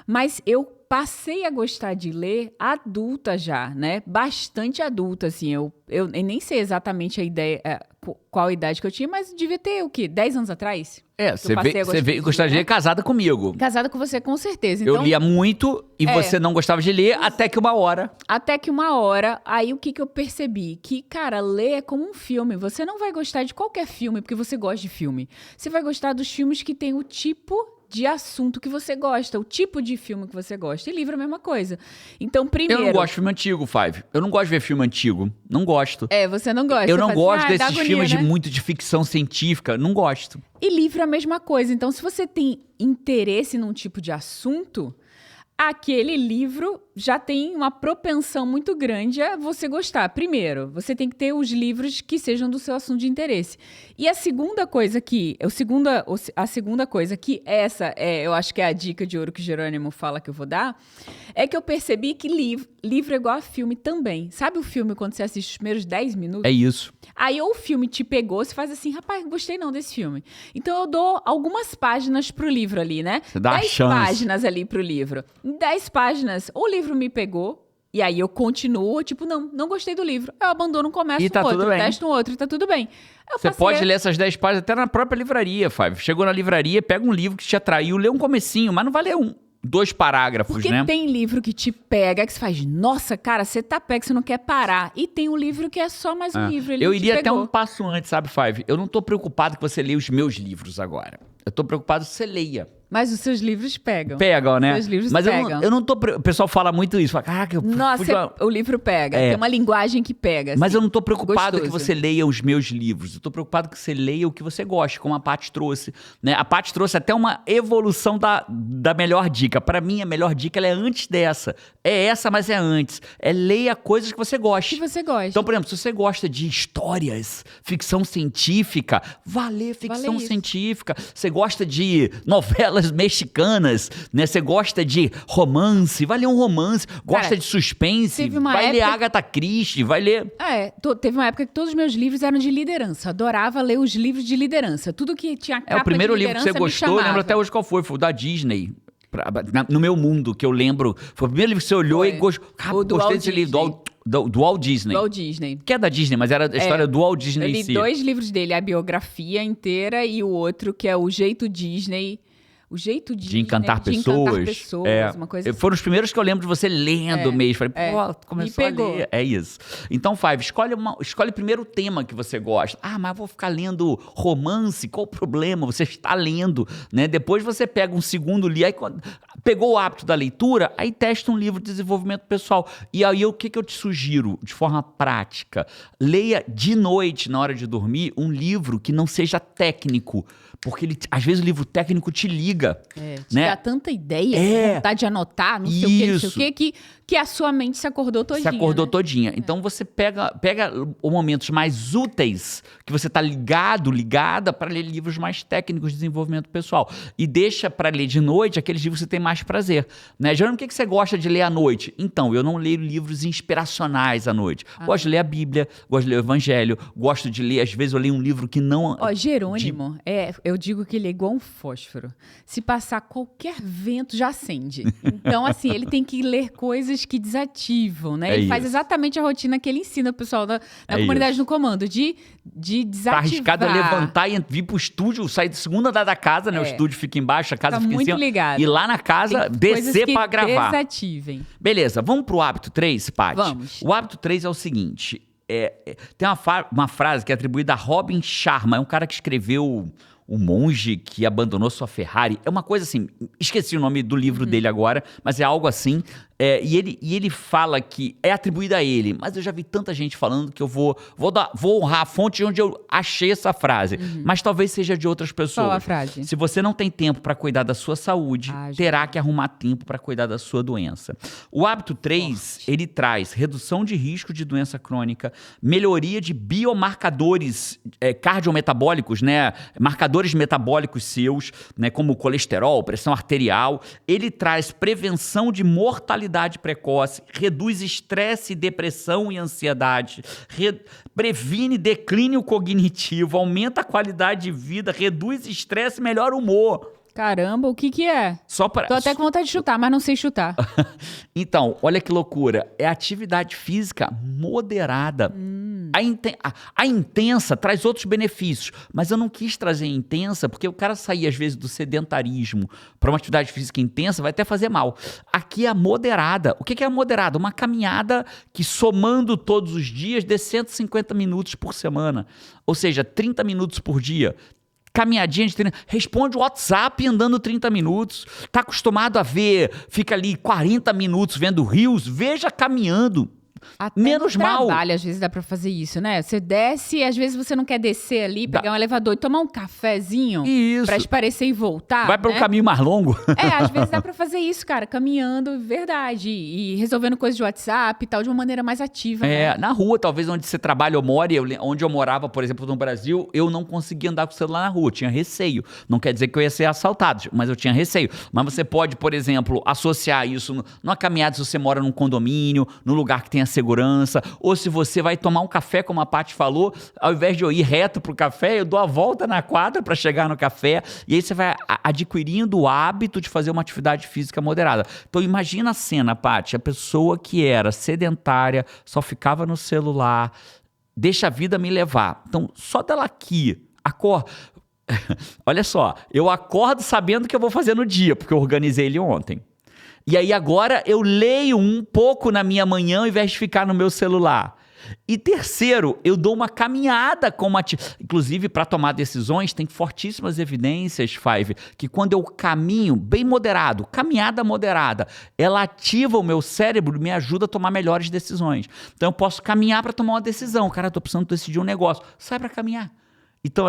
Mas eu passei a gostar de ler adulta já, né? Bastante adulta, assim. Eu nem sei exatamente a ideia, qual a idade que eu tinha, mas devia ter o quê? 10 anos atrás? Você veio gostar de ler casada comigo. Casada com você, com certeza. Então, eu lia muito e você não gostava de ler até que uma hora. Aí o que eu percebi? Que, cara, ler é como um filme. Você não vai gostar de qualquer filme porque você gosta de filme. Você vai gostar dos filmes que tem o tipo de assunto que você gosta, o tipo de filme que você gosta. E livro é a mesma coisa. Então, primeiro... Eu não gosto de filme antigo, Five. Eu não gosto de ver filme antigo. Não gosto. Você não gosta. Eu não gosto desses agonia, filmes né? muito de ficção científica. Não gosto. E livro é a mesma coisa. Então, se você tem interesse num tipo de assunto, aquele livro já tem uma propensão muito grande a você gostar. Primeiro, você tem que ter os livros que sejam do seu assunto de interesse. E a segunda coisa que... A segunda coisa que eu acho que é a dica de ouro que o Jerônimo fala que eu vou dar, é que eu percebi que livro é igual a filme também. Sabe o filme quando você assiste os primeiros 10 minutos? É isso. Aí ou o filme te pegou, você faz assim, rapaz, gostei não desse filme. Então eu dou algumas páginas pro livro ali, né? Você dá 10 a chance. páginas ali pro livro. Em 10 páginas, o livro me pegou, e aí eu continuo, tipo, não gostei do livro. Eu abandono, começo E tá um outro, tudo bem. testo um outro, e tá tudo bem. Você pode ler essas 10 páginas até na própria livraria, Five. Chegou na livraria, pega um livro que te atraiu, lê um comecinho, mas não vai ler 2 parágrafos, Porque né? tem livro que te pega, que você faz, nossa, cara, você tá pega, você não quer parar. E tem um livro que é só mais um livro. Ele Eu te iria até pegou. um passo antes, sabe, Five? Eu não tô preocupado que você leia os meus livros agora. Eu tô preocupado que você leia. Mas os seus livros pegam. Pegam, né? Seus livros Mas pegam. eu não tô... O pessoal fala muito isso. Fala, caraca, Nossa, o livro pega. Tem uma linguagem que pega. Mas assim, eu não tô preocupado gostoso. que você leia os meus livros. Eu tô preocupado que você leia o que você gosta, como a Paty trouxe. Né? A Paty trouxe até uma evolução da melhor dica. Pra mim, a melhor dica ela é antes dessa. É essa, mas é antes. É leia coisas que você gosta. Que você gosta. Então, por exemplo, se você gosta de histórias, ficção científica, vá ler ficção isso. científica. Você gosta de novelas mexicanas, né? Você gosta de romance, vai ler um romance. Gosta Cara, de suspense, teve uma vai ler época- Agatha Christie, vai ler... Teve uma época que todos os meus livros eram de liderança. Adorava ler os livros de liderança. Tudo que tinha capa É, o primeiro de livro que você liderança me gostou, eu lembro chamava. até hoje qual foi. Foi o da Disney. No meu mundo, que eu lembro. Foi o primeiro livro que você olhou Foi. e gostou. O do Gostei Walt desse livro, Disney. do Walt Disney. Do Walt Disney. Que é da Disney, mas era a história do Walt Disney Eu em li si. 2 livros dele, a biografia inteira e o outro que é o Jeito Disney. O Jeito Disney De encantar pessoas. uma coisa assim. Foram os primeiros que eu lembro de você lendo mesmo. Falei, pô, começou a Me pegou. ler. É isso. Então, Five, escolhe primeiro o tema que você gosta. Ah, mas eu vou ficar lendo romance, qual o problema? Você está lendo, né? Depois você pega um segundo livro, aí quando pegou o hábito da leitura, aí testa um livro de desenvolvimento pessoal. E aí, o que eu te sugiro, de forma prática? Leia de noite, na hora de dormir, um livro que não seja técnico. Porque às vezes o livro técnico te liga. Te né? dá tanta ideia, vontade de anotar, não sei o que, não sei o que a sua mente se acordou todinha. Se acordou né? todinha. Então você pega os momentos mais úteis que você tá ligada para ler livros mais técnicos de desenvolvimento pessoal. E deixa para ler de noite aqueles livros que você tem mais prazer. Né? Geralmente, o que você gosta de ler à noite? Então, eu não leio livros inspiracionais à noite. Gosto de ler a Bíblia, gosto de ler o Evangelho, gosto de ler, às vezes eu leio um livro que não... Ó, Jerônimo, eu digo que ele é igual um fósforo. Se passar qualquer vento, já acende. Então, assim, ele tem que ler coisas que desativam, né? Ele faz exatamente a rotina que ele ensina o pessoal da comunidade no comando, de desativar. Tá arriscado a levantar e vir pro estúdio, sair do segundo andar da casa, né? O estúdio fica embaixo, a casa Tá fica em muito cima. ligado. E lá na casa, Tem descer coisas que pra gravar. desativem. Beleza, vamos pro hábito 3, Paty? Vamos. O hábito 3 é o seguinte, tem uma frase que é atribuída a Robin Sharma, é um cara que escreveu O Monge que Abandonou Sua Ferrari. É uma coisa assim, esqueci o nome do livro dele agora, mas é algo assim. E ele fala que é atribuída a ele, mas eu já vi tanta gente falando que eu vou honrar a fonte onde eu achei essa frase, mas talvez seja de outras pessoas. Qual a frase? Se você não tem tempo para cuidar da sua saúde, terá que arrumar tempo para cuidar da sua doença. O hábito 3, ele traz redução de risco de doença crônica, melhoria de biomarcadores cardiometabólicos, né? Marcadores metabólicos seus, né? Como colesterol, pressão arterial. Ele traz prevenção de mortalidade precoce, reduz estresse, depressão e ansiedade, previne declínio cognitivo, aumenta a qualidade de vida, reduz estresse e melhora o humor. Caramba, o que é? Tô até com vontade de chutar, mas não sei chutar. Então, olha que loucura. É atividade física moderada. A intensa traz outros benefícios, mas eu não quis trazer intensa porque o cara sair, às vezes, do sedentarismo para uma atividade física intensa vai até fazer mal. Aqui é a moderada. O que é a moderada? Uma caminhada que, somando todos os dias, dê 150 minutos por semana. Ou seja, 30 minutos por dia. caminhadinha de treino. Responde o WhatsApp andando 30 minutos. Tá acostumado a ver, fica ali 40 minutos vendo Reels, veja caminhando. Até Menos no mal. trabalho, às vezes dá pra fazer isso, né? Você desce e às vezes você não quer descer ali, pegar um elevador e tomar um cafezinho Isso. pra esparecer e voltar. Vai para um né? caminho mais longo. Às vezes dá pra fazer isso, cara, caminhando, verdade. E resolvendo coisas de WhatsApp e tal, de uma maneira mais ativa. né? Na rua, talvez onde você trabalha ou mora, onde eu morava, por exemplo, no Brasil, eu não conseguia andar com o celular na rua, eu tinha receio. Não quer dizer que eu ia ser assaltado, mas eu tinha receio. Mas você pode, por exemplo, associar isso numa caminhada se você mora num condomínio, num lugar que tenha segurança, ou se você vai tomar um café, como a Paty falou, ao invés de eu ir reto pro café, eu dou a volta na quadra para chegar no café, e aí você vai adquirindo o hábito de fazer uma atividade física moderada. Então imagina a cena, Paty, a pessoa que era sedentária, só ficava no celular, deixa a vida me levar. Então, só dela aqui, olha só, eu acordo sabendo o que eu vou fazer no dia, porque eu organizei ele ontem. E aí agora eu leio um pouco na minha manhã ao invés de ficar no meu celular. E terceiro, eu dou uma caminhada inclusive para tomar decisões, tem fortíssimas evidências, Five, que quando eu caminho bem moderado, caminhada moderada, ela ativa o meu cérebro e me ajuda a tomar melhores decisões. Então eu posso caminhar para tomar uma decisão. Cara, eu tô precisando decidir um negócio. Sai para caminhar. Então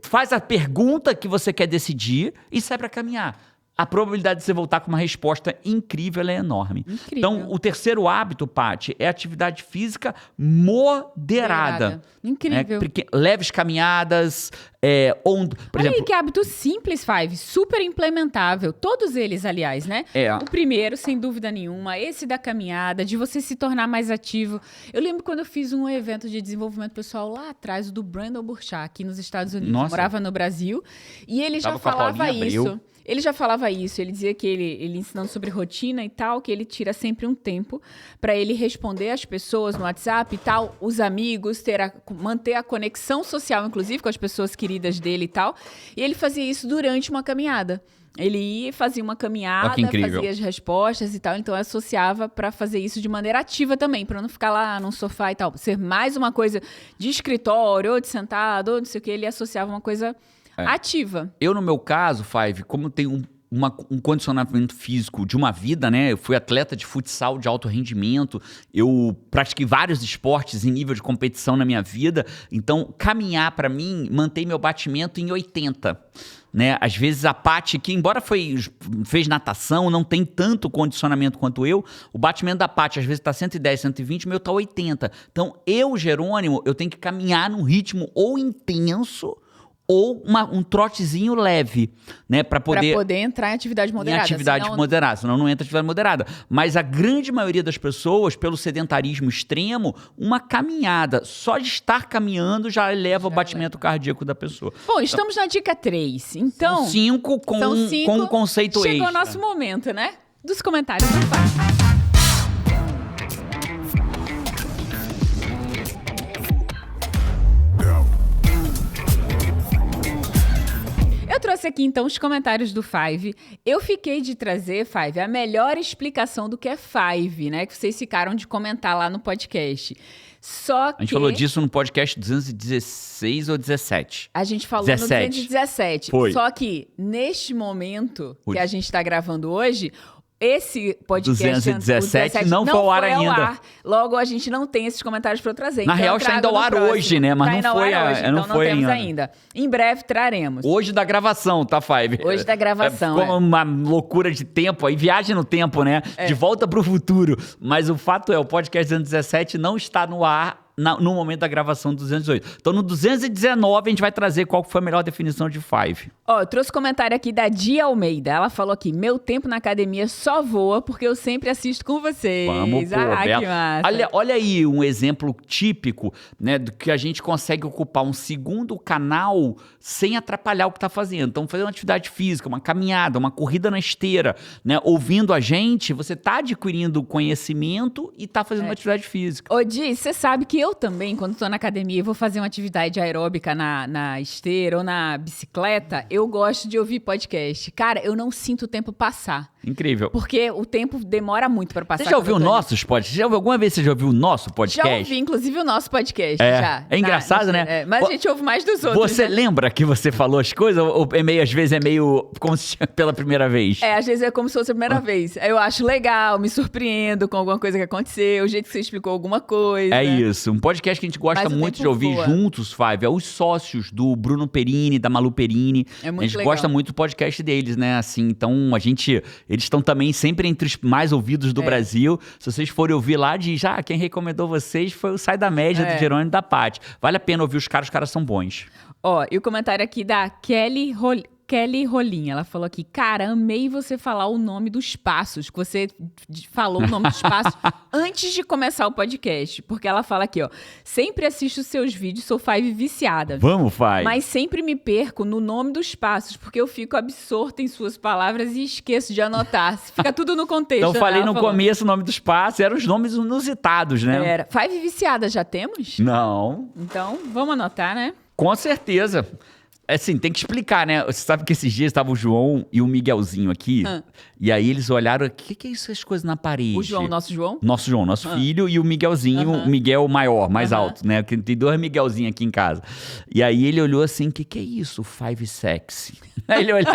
faz a pergunta que você quer decidir e sai para caminhar. A probabilidade de você voltar com uma resposta incrível é enorme. Incrível. Então, o terceiro hábito, Paty, é atividade física moderada. Incrível. Leves caminhadas, por Olha exemplo... aí que hábito simples, Five, super implementável. Todos eles, aliás, né? O primeiro, sem dúvida nenhuma, esse da caminhada, de você se tornar mais ativo. Eu lembro quando eu fiz um evento de desenvolvimento pessoal lá atrás, do Brandon Burchard, aqui nos Estados Unidos. Nossa. Eu morava no Brasil. E ele já Tava com a falava Paulinha isso. Abreu. Ele já falava isso, ele dizia que ele ensinando sobre rotina e tal, que ele tira sempre um tempo para ele responder às pessoas no WhatsApp e tal, os amigos, manter a conexão social, inclusive, com as pessoas queridas dele e tal. E ele fazia isso durante uma caminhada. Ele ia, fazia uma caminhada, fazia as respostas e tal, então eu associava para fazer isso de maneira ativa também, para não ficar lá no sofá e tal. Ser mais uma coisa de escritório, ou de sentado, ou não sei o que, ele associava uma coisa ativa. Eu, no meu caso, Five, como eu tenho um condicionamento físico de uma vida, né? Eu fui atleta de futsal de alto rendimento, eu pratiquei vários esportes em nível de competição na minha vida, então caminhar para mim mantém meu batimento em 80. Né? Às vezes a Paty, que embora fez natação, não tem tanto condicionamento quanto eu, o batimento da Paty às vezes está 110, 120, o meu está 80. Então eu, Jerônimo, eu tenho que caminhar num ritmo ou intenso ou um trotezinho leve, né? Para poder entrar em atividade moderada. Senão não entra em atividade moderada. Mas a grande maioria das pessoas, pelo sedentarismo extremo, uma caminhada, só de estar caminhando já eleva o batimento cardíaco da pessoa. Bom, estamos na dica 3. Então, são 5 com um conceito extra. Chegou o nosso momento, né? Dos comentários do pai. Eu trouxe aqui, então, os comentários do Five. Eu fiquei de trazer, Five, a melhor explicação do que é Five, né? Que vocês ficaram de comentar lá no podcast. Só que... A gente falou disso no podcast 216 ou 17? A gente falou 17. No 217. Foi. Só que, neste momento que a gente está gravando hoje... Esse podcast 217 não foi ao ar ainda. Logo, a gente não tem esses comentários para eu trazer. Na real, está indo ao ar hoje, né? Mas não foi não temos ainda. Em breve traremos. Hoje da gravação, tá, Five? Hoje da gravação, Ficou uma loucura de tempo aí, viagem no tempo, né? De volta pro futuro. Mas o fato é, o podcast 217 não está no ar no momento da gravação do 218. Então, no 219, a gente vai trazer qual foi a melhor definição de Five. Eu trouxe comentário aqui da Dia Almeida. Ela falou aqui, meu tempo na academia só voa porque eu sempre assisto com vocês. Vamos, pô, que massa. Olha aí um exemplo típico, né, do que a gente consegue ocupar um segundo canal sem atrapalhar o que está fazendo. Então, fazer uma atividade física, uma caminhada, uma corrida na esteira, né, ouvindo a gente, você está adquirindo conhecimento e está fazendo uma atividade física. Ô, Di, você sabe que eu também, quando estou na academia e vou fazer uma atividade aeróbica na esteira ou na bicicleta, eu gosto de ouvir podcast. Cara, eu não sinto o tempo passar. Incrível. Porque o tempo demora muito para passar. Você já ouviu nossos podcasts? Alguma vez você já ouviu o nosso podcast? Já ouvi, inclusive, o nosso podcast. Já. É engraçado, né? Mas a gente ouve mais dos outros. Você lembra que você falou as coisas? Ou às vezes é meio como se pela primeira vez? Às vezes é como se fosse a primeira vez. Eu acho legal, me surpreendo com alguma coisa que aconteceu, o jeito que você explicou alguma coisa. É isso. Um podcast que a gente gosta muito de ouvir juntos, Five, é os sócios do Bruno Perini, da Malu Perini. É muito a gente legal. gosta muito do podcast deles, né? Assim, então eles estão também sempre entre os mais ouvidos do Brasil. Se vocês forem ouvir lá, quem recomendou vocês foi o Sai da Média do Jerônimo e da Paty. Vale a pena ouvir os caras são bons. E o comentário aqui da Kelly Rolim, ela falou aqui, cara, amei você falar o nome dos passos, que você falou o nome dos passos antes de começar o podcast, porque ela fala aqui, sempre assisto seus vídeos, sou Five viciada. Vamos, Five. Mas sempre me perco no nome dos passos, porque eu fico absorta em suas palavras e esqueço de anotar. Fica tudo no contexto. Então falei no começo o nome dos passos, eram os nomes inusitados, né? Era. Five viciada, já temos? Não. Então, vamos anotar, né? Com certeza. Assim, tem que explicar, né? Você sabe que esses dias estava o João e o Miguelzinho aqui. E aí eles olharam, o que é isso, essas coisas na parede? O João, nosso João? Nosso João, nosso filho, e o Miguelzinho, o Miguel maior, mais alto, né? Porque tem 2 Miguelzinhos aqui em casa. E aí ele olhou assim, o que é isso? Five Sexy. Aí ele olhou,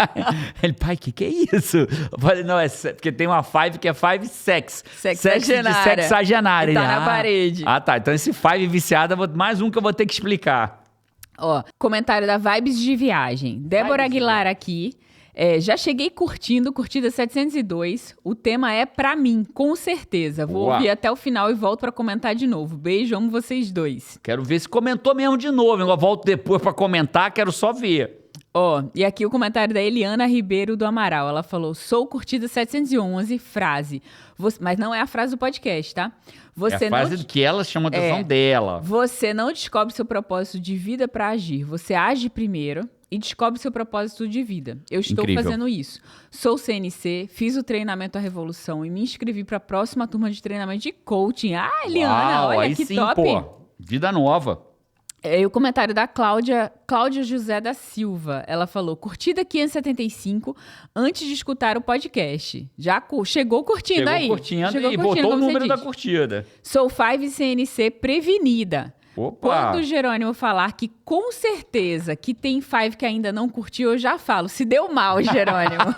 pai, o que é isso? Eu falei, não, porque tem uma Five que é Five Sex. Sexagenária. Sexagenária. Tá na parede. Tá. Então esse Five viciada, mais um que eu vou ter que explicar. Comentário da Vibes de Viagem. Débora Aguilar aqui. Já cheguei curtida 702. O tema é pra mim, com certeza. Vou ouvir até o final e volto pra comentar de novo. Beijo, amo vocês dois. Quero ver se comentou mesmo de novo. Eu volto depois pra comentar, quero só ver. E aqui o comentário da Eliana Ribeiro do Amaral. Ela falou, sou curtida 711, frase. Mas não é a frase do podcast, tá? É a frase que ela chama a atenção dela. Você não descobre seu propósito de vida pra agir. Você age primeiro e descobre seu propósito de vida. Eu estou fazendo isso. Sou CNC, fiz o treinamento A Revolução e me inscrevi pra próxima turma de treinamento de coaching. Eliana, olha aí que sim, top. Vida nova. E o comentário da Cláudia José da Silva. Ela falou, curtida 575 antes de escutar o podcast. Já chegou curtindo aí. Chegou curtindo e botou o número da curtida. Sou Five CNC prevenida. Opa. Quando o Jerônimo falar que com certeza que tem Five que ainda não curtiu, eu já falo. Se deu mal, Jerônimo.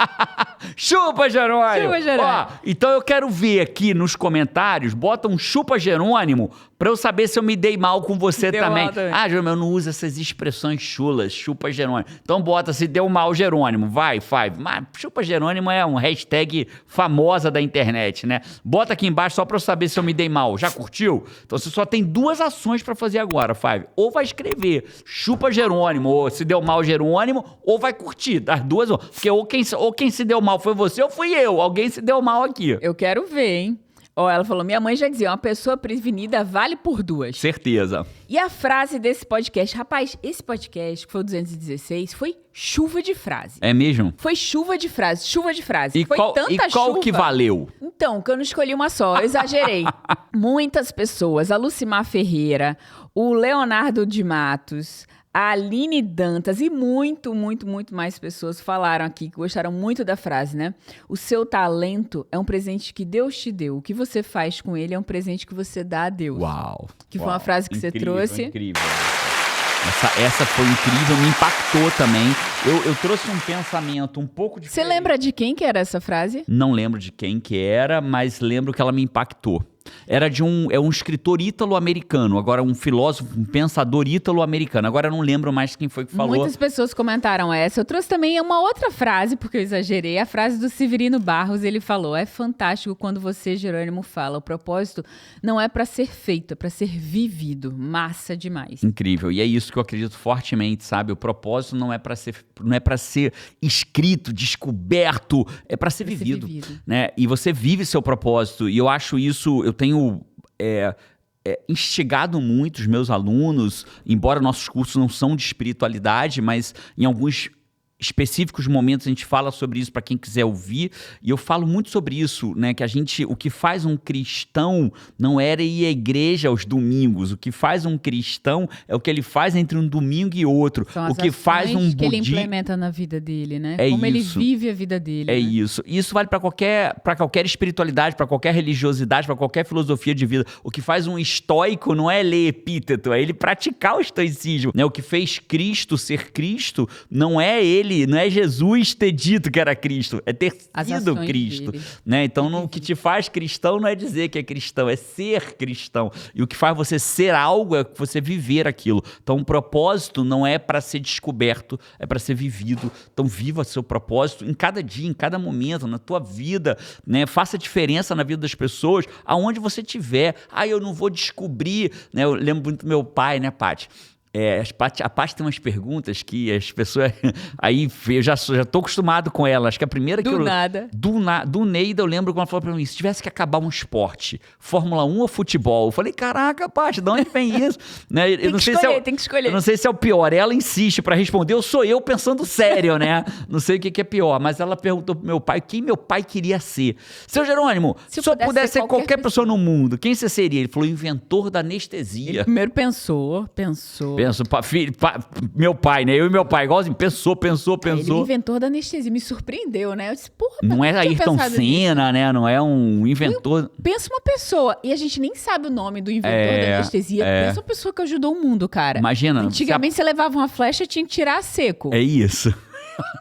Chupa, Jerônimo! Chupa, Jerônimo. Então eu quero ver aqui nos comentários, bota um chupa, Jerônimo, pra eu saber se eu me dei mal com você também. Jerônimo, eu não uso essas expressões chulas, chupa, Jerônimo. Então bota se deu mal, Jerônimo. Vai, Five. Mas chupa, Jerônimo é um hashtag famosa da internet, né? Bota aqui embaixo só pra eu saber se eu me dei mal. Já curtiu? Então você só tem 2 ações pra fazer agora, Five. Ou vai escrever chupa, Jerônimo, ou se deu mal, Jerônimo, ou vai curtir. As 2, porque ou quem se deu mal foi você ou fui eu. Alguém se deu mal aqui. Eu quero ver, hein? Ela falou, minha mãe já dizia, uma pessoa prevenida vale por 2. Certeza. E a frase desse podcast, rapaz, esse podcast, que foi o 216, foi chuva de frase. É mesmo? Foi chuva de frase. E foi tanta chuva. Qual que valeu? Então, que eu não escolhi uma só, eu exagerei. Muitas pessoas, a Lucimar Ferreira, o Leonardo de Matos, a Aline Dantas e muito mais pessoas falaram aqui, que gostaram muito da frase, né? O seu talento é um presente que Deus te deu. O que você faz com ele é um presente que você dá a Deus. Uau! Que foi uma frase que você trouxe. Incrível. Essa foi incrível, me impactou também. Eu trouxe um pensamento um pouco diferente. Você lembra de quem que era essa frase? Não lembro de quem que era, mas lembro que ela me impactou. Era de um escritor ítalo-americano, agora um filósofo, um pensador ítalo-americano. Agora eu não lembro mais quem foi que falou. Muitas pessoas comentaram essa. Eu trouxe também uma outra frase, porque eu exagerei. A frase do Severino Barros, ele falou, é fantástico quando você, Jerônimo, fala. O propósito não é para ser feito, é para ser vivido. Massa demais. Incrível. E é isso que eu acredito fortemente, sabe? O propósito não é para ser escrito, descoberto, é para ser vivido, né? E você vive seu propósito. E eu acho isso, eu tenho instigado muito os meus alunos, embora nossos cursos não são de espiritualidade, mas em alguns específicos momentos a gente fala sobre isso para quem quiser ouvir, e eu falo muito sobre isso, né, que o que faz um cristão não era ir à igreja aos domingos, o que faz um cristão é o que ele faz entre um domingo e outro, São o que faz um ações que ele budista... implementa na vida dele, né? É Como ele isso. vive a vida dele. É né? isso. E isso vale para qualquer espiritualidade, para qualquer religiosidade, para qualquer filosofia de vida. O que faz um estoico não é ler epíteto, é ele praticar o estoicismo, né? O que fez Cristo ser Cristo não é Jesus ter dito que era Cristo, é ter sido Cristo, né? Então, o que te faz cristão não é dizer que é cristão, é ser cristão. E o que faz você ser algo é você viver aquilo. Então, o propósito não é para ser descoberto, é para ser vivido. Então, viva seu propósito em cada dia, em cada momento, na tua vida, né? Faça diferença na vida das pessoas, aonde você estiver. Eu não vou descobrir, né? Eu lembro muito do meu pai, né, Paty? A Paty tem umas perguntas que as pessoas... Aí eu já tô acostumado com ela. Acho que a primeira do Neida, eu lembro quando ela falou pra mim, se tivesse que acabar um esporte, Fórmula 1 ou futebol? Eu falei, caraca, Paty, de onde vem isso? Né? Tem que escolher. Eu não sei se é o pior. Ela insiste pra responder, eu sou eu pensando sério, né? Não sei o que é pior. Mas ela perguntou pro meu pai quem meu pai queria ser. Seu Jerônimo, se eu pudesse ser qualquer pessoa no mundo, quem você seria? Ele falou, inventor da anestesia. Ele primeiro pensou. Penso, meu pai, né? Eu e meu pai, igualzinho, pensou. Ele é inventor da anestesia, me surpreendeu, né? Eu disse, porra, não é Ayrton Senna, né? Não é um inventor. Pensa uma pessoa, e a gente nem sabe o nome do inventor da anestesia. Pensa uma pessoa que ajudou o mundo, cara. Imagina. Antigamente você levava uma flecha e tinha que tirar a seco. É isso.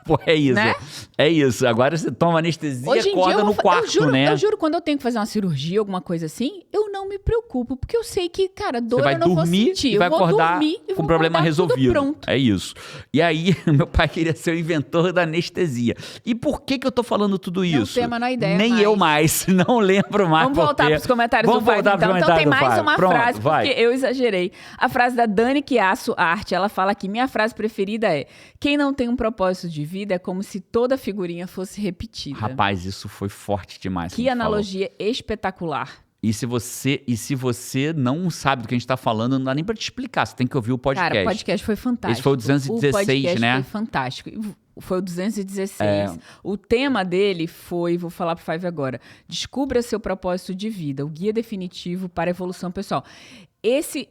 Pô, é isso. Né? É isso. Agora você toma anestesia e acorda no quarto, né? Eu juro, quando eu tenho que fazer uma cirurgia, alguma coisa assim, eu não me preocupo, porque eu sei que, cara, dor eu não vou sentir. E vai acordar com o problema resolvido. Pronto. É isso. E aí, meu pai queria ser o inventor da anestesia. E por que eu tô falando tudo isso? Não tenho a menor ideia. Nem eu mais. Não lembro mais. Vamos voltar pros comentários do Five, então tem mais uma frase, porque eu exagerei. A frase da Dani Chiasso Arte, ela fala aqui, minha frase preferida é: quem não tem um propósito de vida é como se toda figurinha fosse repetida. Rapaz, isso foi forte demais. Que analogia espetacular. E se você não sabe do que a gente tá falando, não dá nem pra te explicar. Você tem que ouvir o podcast. Cara, o podcast foi fantástico. Esse foi o 216, o podcast né? Foi fantástico. Foi o 216. O tema dele foi, vou falar pro Five agora, descubra seu propósito de vida, o guia definitivo para a evolução pessoal. Esse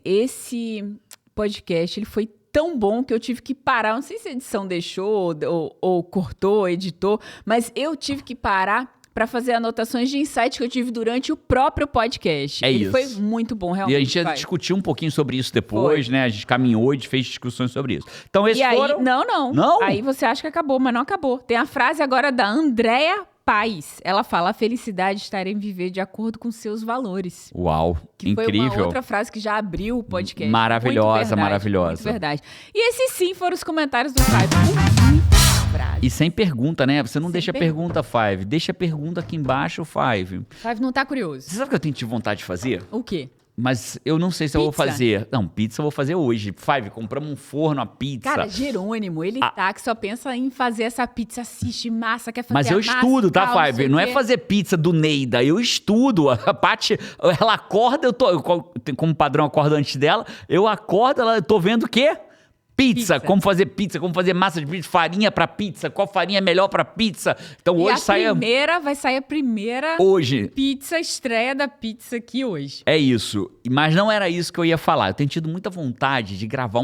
podcast, ele foi tão bom que eu tive que parar, não sei se a edição deixou ou cortou, editou, mas eu tive que parar para fazer anotações de insights que eu tive durante o próprio podcast. Ele foi muito bom, realmente. E a gente já discutiu um pouquinho sobre isso depois, né? A gente caminhou e fez discussões sobre isso. Então, esses foram... Não? Aí você acha que acabou, mas não acabou. Tem a frase agora da Andréa Paz. Ela fala, a felicidade está em viver de acordo com seus valores. Uau, que incrível. Foi uma outra frase que já abriu o podcast. Maravilhosa, maravilhosa. Muito verdade. E esses sim foram os comentários do Five. E sem pergunta, né? Você não deixa pergunta, Five. Deixa a pergunta aqui embaixo, Five. Five não tá curioso. Você sabe o que eu tenho vontade de fazer? O quê? Mas eu não sei se eu vou fazer. Não, pizza eu vou fazer hoje. Five, compramos um forno, a pizza. Cara, Jerônimo, ele que só pensa em fazer essa pizza, assiste massa, quer fazer Mas eu estudo, tá, Five? Não é fazer pizza do Neida, eu estudo. A Paty, ela acorda, eu como padrão, acordo antes dela, eu acordo, eu tô vendo o quê? Pizza, como fazer pizza, como fazer massa de pizza, farinha pra pizza, qual farinha é melhor pra pizza. Então hoje vai sair a primeira pizza, estreia da pizza aqui hoje. É isso, mas não era isso que eu ia falar. Eu tenho tido muita vontade de gravar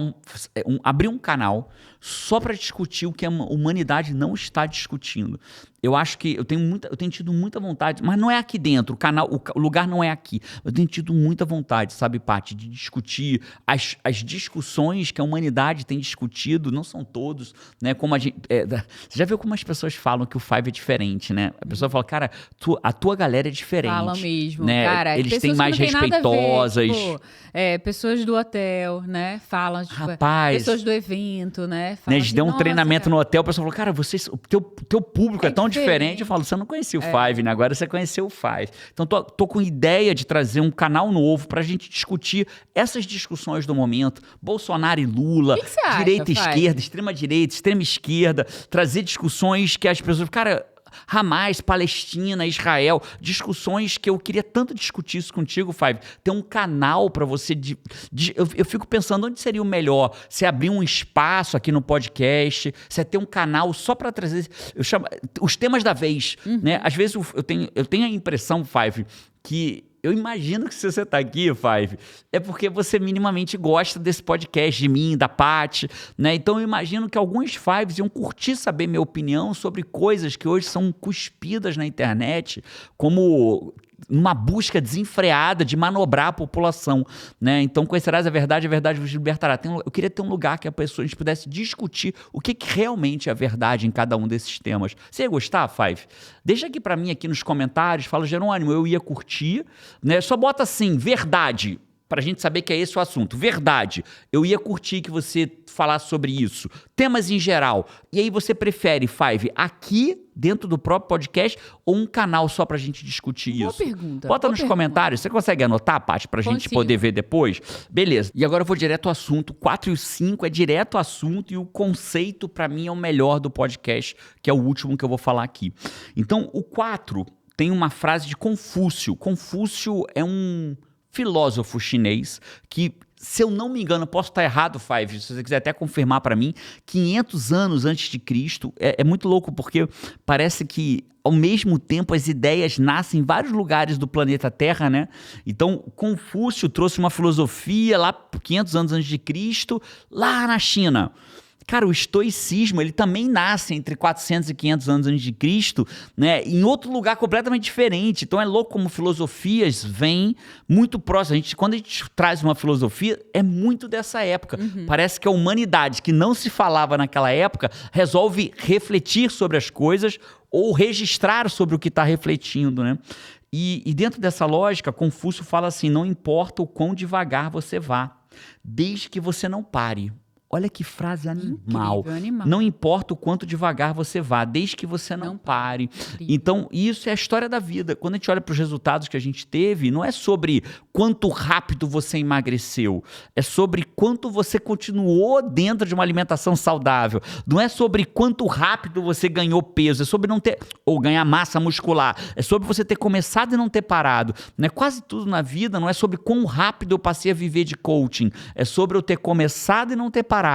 abrir um canal só pra discutir o que a humanidade não está discutindo. Eu acho que eu tenho tido muita vontade, mas não é aqui dentro, o lugar não é aqui. Eu tenho tido muita vontade, sabe, Paty, de discutir as discussões que a humanidade tem discutido, não são todos, né? Como a gente, você já viu como as pessoas falam que o Five é diferente, né? A pessoa fala, cara, a tua galera é diferente. Fala mesmo, né? cara. Eles têm mais respeitosas. Pessoas do hotel, né? Falam, tipo, rapaz, pessoas do evento, né? A gente deu um treinamento no hotel, o pessoal falou, cara, o teu público é tão diferente. Eu falo, você não conhecia o Five, né? Agora você conheceu o Five. Então, tô com ideia de trazer um canal novo pra gente discutir essas discussões do momento. Bolsonaro e Lula, direita e esquerda, extrema direita, extrema esquerda. Trazer discussões que as pessoas... Cara, Hamas, Palestina, Israel, discussões que eu queria tanto discutir isso contigo, Five. Ter um canal para você... Eu fico pensando onde seria o melhor, se abrir um espaço aqui no podcast, se é ter um canal só para trazer... Eu chamo os temas da vez, né? Às vezes eu tenho a impressão, Five, que... Eu imagino que se você está aqui, Five, é porque você minimamente gosta desse podcast, de mim, da Paty, né? Então eu imagino que alguns Fives iam curtir saber minha opinião sobre coisas que hoje são cuspidas na internet, como numa busca desenfreada de manobrar a população, né? Então, conhecerás a verdade vos libertará. Eu queria ter um lugar que a gente pudesse discutir o que realmente é a verdade em cada um desses temas. Você ia gostar, Five? Deixa aqui pra mim, aqui nos comentários, fala, Jerônimo, eu ia curtir, né? Só bota assim, verdade, pra gente saber que é esse o assunto. Verdade, eu ia curtir que você falasse sobre isso. Temas em geral. E aí você prefere, Five, aqui dentro do próprio podcast ou um canal só pra gente discutir isso? Boa pergunta. Bota nos comentários. Você consegue anotar, Paty, pra gente poder ver depois? Beleza. E agora eu vou direto ao assunto. 4 e o 5 é direto ao assunto e o conceito, pra mim, é o melhor do podcast, que é o último que eu vou falar aqui. Então, o 4 tem uma frase de Confúcio. Confúcio é um filósofo chinês que, se eu não me engano, posso estar errado, Five, se você quiser até confirmar para mim, 500 anos antes de Cristo, é muito louco porque parece que ao mesmo tempo as ideias nascem em vários lugares do planeta Terra, né? Então, Confúcio trouxe uma filosofia lá 500 anos antes de Cristo, lá na China. Cara, o estoicismo, ele também nasce entre 400 e 500 anos antes de Cristo, né, em outro lugar completamente diferente. Então é louco como filosofias vêm muito próximas. Quando a gente traz uma filosofia, é muito dessa época. Parece que a humanidade, que não se falava naquela época, resolve refletir sobre as coisas ou registrar sobre o que está refletindo, né? E dentro dessa lógica, Confúcio fala assim, não importa o quão devagar você vá, desde que você não pare. Olha que frase animal. Incrível, animal. Não importa o quanto devagar você vá, desde que você não pare. Incrível. Então, isso é a história da vida. Quando a gente olha para os resultados que a gente teve, não é sobre quanto rápido você emagreceu, é sobre quanto você continuou dentro de uma alimentação saudável. Não é sobre quanto rápido você ganhou peso, é sobre não ter, ou ganhar massa muscular, é sobre você ter começado e não ter parado. Não é quase tudo na vida, não é sobre quão rápido eu passei a viver de coaching, é sobre eu ter começado e não ter parado.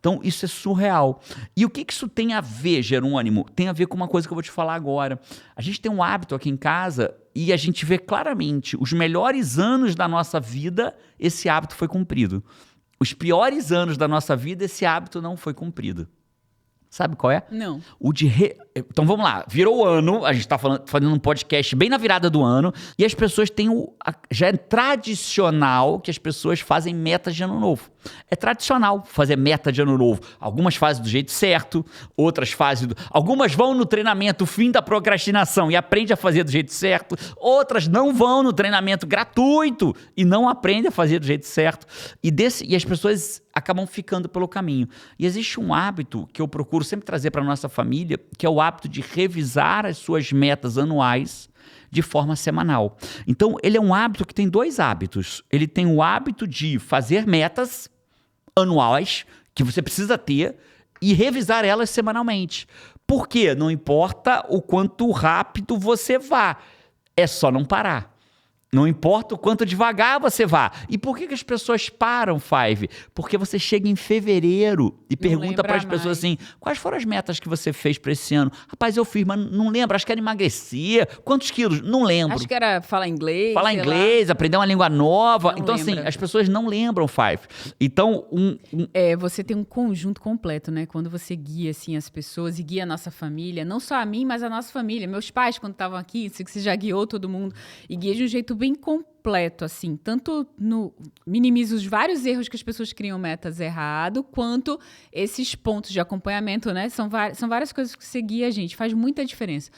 Então, isso é surreal. E o que isso tem a ver, Jerônimo? Tem a ver com uma coisa que eu vou te falar agora. A gente tem um hábito aqui em casa e a gente vê claramente os melhores anos da nossa vida, esse hábito foi cumprido. Os piores anos da nossa vida, esse hábito não foi cumprido. Sabe qual é? Não. Então vamos lá, virou o ano, a gente tá fazendo um podcast bem na virada do ano, e as pessoas têm já é tradicional que as pessoas fazem metas de ano novo. É tradicional fazer meta de ano novo. Algumas fazem do jeito certo, outras fazem... Algumas vão no treinamento fim da procrastinação e aprendem a fazer do jeito certo, outras não vão no treinamento gratuito e não aprendem a fazer do jeito certo. E as pessoas acabam ficando pelo caminho. E existe um hábito que eu procuro sempre trazer para a nossa família, que é o hábito de revisar as suas metas anuais de forma semanal. Então, ele é um hábito que tem 2 hábitos. Ele tem o hábito de fazer metas anuais, que você precisa ter, e revisar elas semanalmente. Por quê? Não importa o quanto rápido você vá, é só não parar. Não importa o quanto devagar você vá. E por que as pessoas param, Five? Porque você chega em fevereiro e pergunta para as pessoas assim, quais foram as metas que você fez para esse ano? Rapaz, eu fiz, mas não lembro. Acho que era emagrecer. Quantos quilos? Não lembro. Acho que era falar inglês. Falar inglês, aprender uma língua nova. Não então, lembra. assim, as pessoas não lembram, Five. Então, Você tem um conjunto completo, né? Quando você guia, assim, as pessoas e guia a nossa família, não só a mim, mas a nossa família. Meus pais, quando estavam aqui, sei que você já guiou todo mundo, e guia de um jeito bem completo, assim, tanto minimiza os vários erros que as pessoas criam metas errado, quanto esses pontos de acompanhamento, né? São várias coisas que você guia a gente, faz muita diferença.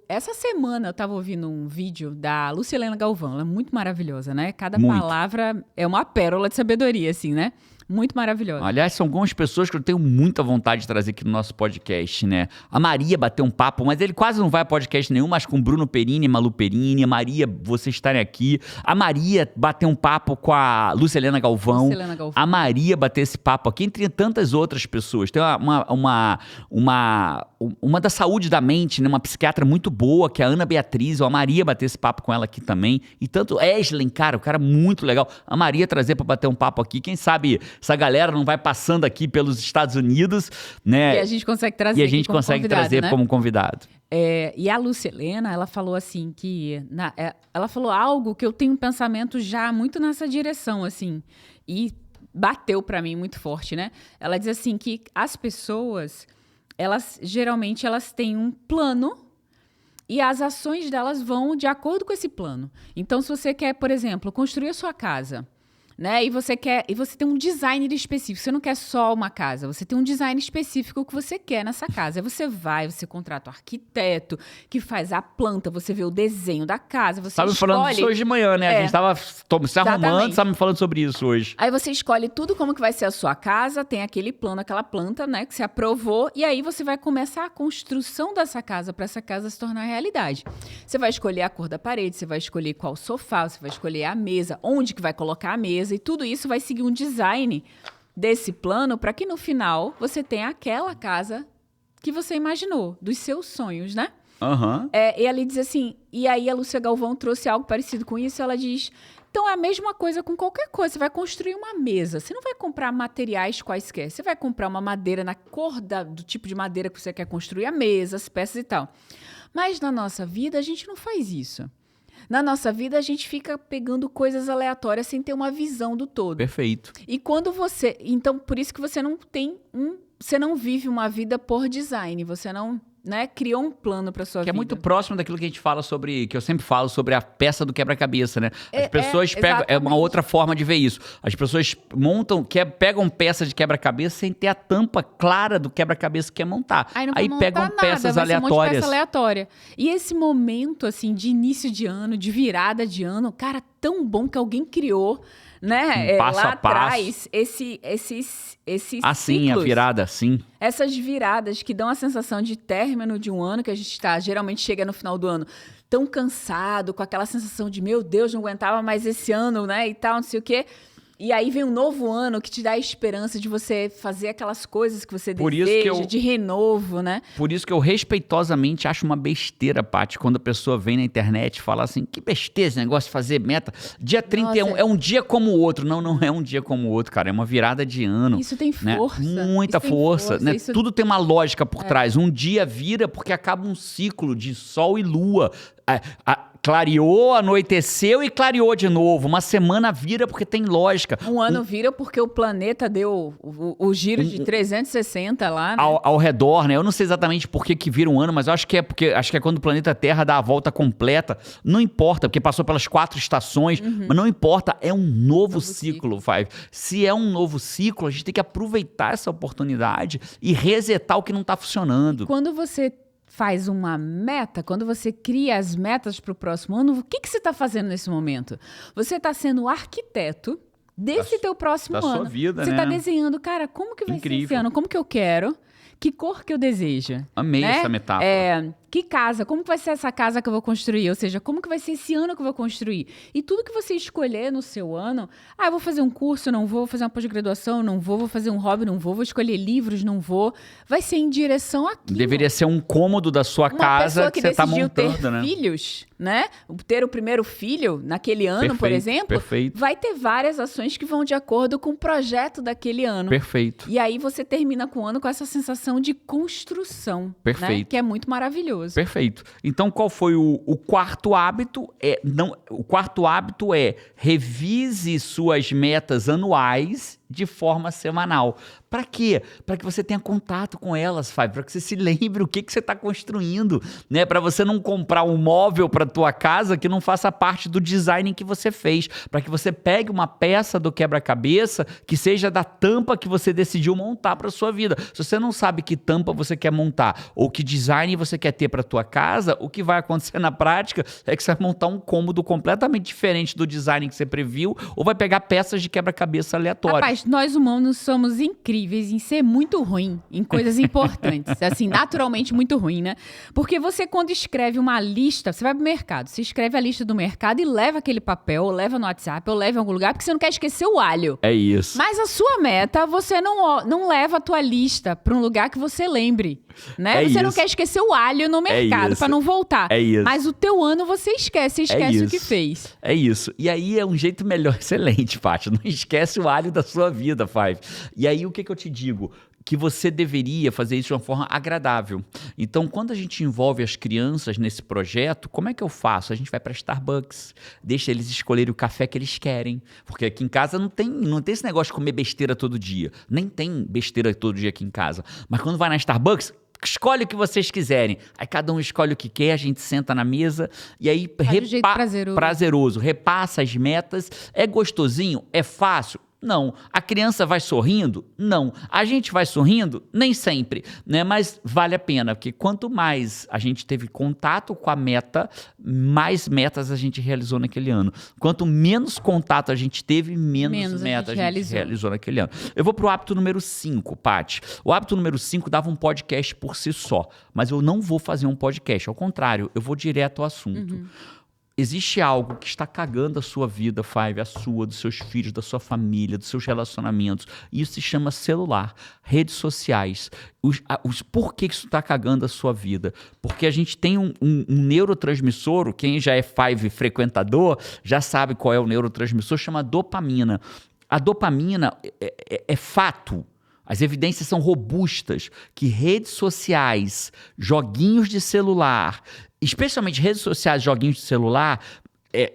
Essa semana eu estava ouvindo um vídeo da Lucilena Galvão, ela é muito maravilhosa, né? Cada palavra é uma pérola de sabedoria, assim, né? Muito maravilhosa. Aliás, são algumas pessoas que eu tenho muita vontade de trazer aqui no nosso podcast, né? A Maria bateu um papo, mas ele quase não vai a podcast nenhum, mas com Bruno Perini, Malu Perini. Maria, vocês estarem aqui. A Maria bateu um papo com a Lucilena Galvão. A Maria bateu esse papo aqui, entre tantas outras pessoas. Tem uma da saúde da mente, né? Uma psiquiatra muito boa, que é a Ana Beatriz. A Maria bateu esse papo com ela aqui também. E tanto Eslen, cara, o cara muito legal. A Maria trazer pra bater um papo aqui. Quem sabe essa galera não vai passando aqui pelos Estados Unidos, né? E a gente consegue trazer né? Como convidado. E a Lucilena, ela falou assim que... ela falou algo que eu tenho um pensamento já muito nessa direção, assim. E bateu pra mim muito forte, né? Ela diz assim que as pessoas, geralmente elas têm um plano e as ações delas vão de acordo com esse plano. Então, se você quer, por exemplo, construir a sua casa, né? E você tem um design específico. Você não quer só uma casa, você tem um design específico que você quer nessa casa. Aí você contrata um arquiteto que faz a planta, você vê o desenho da casa, você escolhe... falando disso hoje de manhã, né? A gente estava se arrumando, estava me falando sobre isso hoje. Aí você escolhe tudo como que vai ser a sua casa, tem aquele plano, aquela planta, né? Que você aprovou, e aí você vai começar a construção dessa casa para essa casa se tornar realidade. Você vai escolher a cor da parede, você vai escolher qual sofá, você vai escolher a mesa, onde que vai colocar a mesa, e tudo isso vai seguir um design desse plano para que no final você tenha aquela casa que você imaginou, dos seus sonhos, né? Uhum. E ela diz assim, e aí a Lúcia Galvão trouxe algo parecido com isso, ela diz, então é a mesma coisa com qualquer coisa, você vai construir uma mesa, você não vai comprar materiais quaisquer, você vai comprar uma madeira na cor do tipo de madeira que você quer construir a mesa, as peças e tal. Mas na nossa vida a gente não faz isso. Na nossa vida, a gente fica pegando coisas aleatórias sem ter uma visão do todo. Perfeito. E quando você... Então, por isso que você não tem você não vive uma vida por design. Você não, né, criou um plano para sua vida. Que é muito próximo daquilo que a gente fala sobre... Que eu sempre falo sobre a peça do quebra-cabeça, né? As pessoas pegam... É uma outra forma de ver isso. As pessoas pegam peças de quebra-cabeça sem ter a tampa clara do quebra-cabeça que quer montar. Aí pegam peças aleatórias. Peça aleatória. E esse momento, assim, de início de ano, de virada de ano, cara, tão bom que alguém criou, né? Passo lá a passo. atrás, esses assim, ciclos, a virada, sim. Essas viradas que dão a sensação de término de um ano, que a gente geralmente chega no final do ano tão cansado, com aquela sensação de, meu Deus, não aguentava mais esse ano, né, e tal, não sei o quê. E aí vem um novo ano que te dá a esperança de você fazer aquelas coisas que você deseja, de renovo, né? Por isso que eu respeitosamente acho uma besteira, Paty, quando a pessoa vem na internet e fala assim, que besteira esse negócio de fazer meta. Dia 31 é um dia como o outro. Não é um dia como o outro, cara. É uma virada de ano. Isso tem força. Né? Muita força. Né? Isso... Tudo tem uma lógica por trás. Um dia vira porque acaba um ciclo de sol e lua. Clareou, anoiteceu e clareou de novo. Uma semana vira porque tem lógica. Um ano vira porque o planeta deu o giro de 360 lá, né? Ao redor, né? Eu não sei exatamente por que vira um ano, mas eu acho que é quando o planeta Terra dá a volta completa. Não importa, porque passou pelas 4 estações, mas não importa, é um novo ciclo, Five. Se é um novo ciclo, a gente tem que aproveitar essa oportunidade e resetar o que não está funcionando. Quando você faz uma meta, quando você cria as metas para o próximo ano, o que você está fazendo nesse momento? Você está sendo o arquiteto desse teu próximo ano. Da sua vida, você né? está desenhando, cara, como que vai ser esse ano? Como que eu quero? Que cor que eu desejo? Amei né? essa metáfora. Que casa? Como que vai ser essa casa que eu vou construir? Ou seja, como que vai ser esse ano que eu vou construir? E tudo que você escolher no seu ano, eu vou fazer um curso, não vou fazer uma pós-graduação, não vou fazer um hobby, não vou escolher livros, não vou. Vai ser em direção àquilo. Deveria ser um cômodo da sua casa que você está montando, ter filhos, né? Ter o primeiro filho naquele ano, por exemplo, vai ter várias ações que vão de acordo com o projeto daquele ano. Perfeito. E aí você termina com o ano com essa sensação de construção, perfeito, né? Que é muito maravilhoso. Perfeito. Então, qual foi o quarto hábito? O quarto hábito é revise suas metas anuais de forma semanal. Para quê? Para que você tenha contato com elas, Fábio, para que você se lembre o que você está construindo, né? Para você não comprar um móvel para tua casa que não faça parte do design que você fez, para que você pegue uma peça do quebra-cabeça que seja da tampa que você decidiu montar para sua vida. Se você não sabe que tampa você quer montar ou que design você quer ter para tua casa, o que vai acontecer na prática é que você vai montar um cômodo completamente diferente do design que você previu ou vai pegar peças de quebra-cabeça aleatórias. Rapaz, nós humanos somos incríveis em ser muito ruim em coisas importantes. Assim, naturalmente muito ruim, né? Porque você, quando escreve uma lista, você vai pro mercado, você escreve a lista do mercado e leva aquele papel, ou leva no WhatsApp, ou leva em algum lugar, porque você não quer esquecer o alho. É isso. Mas a sua meta, você não leva a tua lista para um lugar que você lembre, né? Você não quer esquecer o alho no mercado para não voltar. É isso. Mas o teu ano você esquece o que fez. É isso. E aí é um jeito melhor, excelente, Paty. Não esquece o alho da sua vida, Five. E aí o que eu te digo? Que você deveria fazer isso de uma forma agradável. Então, quando a gente envolve as crianças nesse projeto, como é que eu faço? A gente vai para Starbucks, deixa eles escolherem o café que eles querem. Porque aqui em casa não tem esse negócio de comer besteira todo dia. Nem tem besteira todo dia aqui em casa. Mas quando vai na Starbucks, escolhe o que vocês quiserem. Aí cada um escolhe o que quer, a gente senta na mesa e aí prazeroso, repassa as metas. É gostosinho? É fácil? Não. A criança vai sorrindo? Não. A gente vai sorrindo? Nem sempre, né? Mas vale a pena, porque quanto mais a gente teve contato com a meta, mais metas a gente realizou naquele ano. Quanto menos contato a gente teve, menos metas a gente realizou naquele ano. Eu vou pro hábito número 5, Paty. O hábito número 5 dava um podcast por si só, mas eu não vou fazer um podcast. Ao contrário, eu vou direto ao assunto. Existe algo que está cagando a sua vida, Five, a sua, dos seus filhos, da sua família, dos seus relacionamentos. Isso se chama celular, redes sociais. Por que isso está cagando a sua vida? Porque a gente tem um neurotransmissor, quem já é Five frequentador, já sabe qual é o neurotransmissor, chama dopamina. A dopamina é fato. As evidências são robustas que redes sociais, joguinhos de celular, especialmente redes sociais, joguinhos de celular,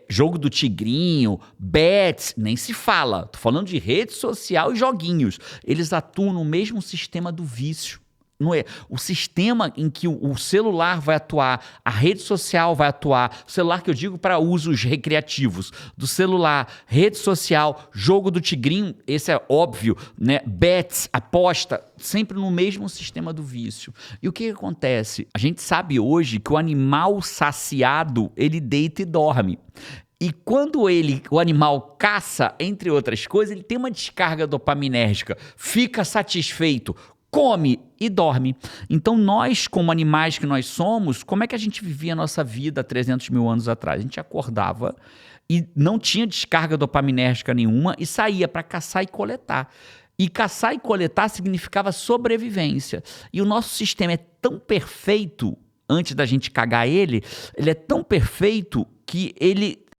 jogo do tigrinho, bets, nem se fala. Tô falando de rede social e joguinhos. Eles atuam no mesmo sistema do vício. Não é o sistema em que o celular vai atuar, a rede social vai atuar, o celular que eu digo para usos recreativos, do celular, rede social, jogo do tigrinho, esse é óbvio, né? Bets, aposta, sempre no mesmo sistema do vício. E o que acontece? A gente sabe hoje que o animal saciado, ele deita e dorme. E quando o animal caça, entre outras coisas, ele tem uma descarga dopaminérgica, fica satisfeito, come e dorme. Então nós, como animais que nós somos, como é que a gente vivia a nossa vida há 300 mil anos atrás? A gente acordava e não tinha descarga dopaminérgica nenhuma e saía para caçar e coletar. E caçar e coletar significava sobrevivência. E o nosso sistema é tão perfeito, antes da gente cagar ele é tão perfeito que ele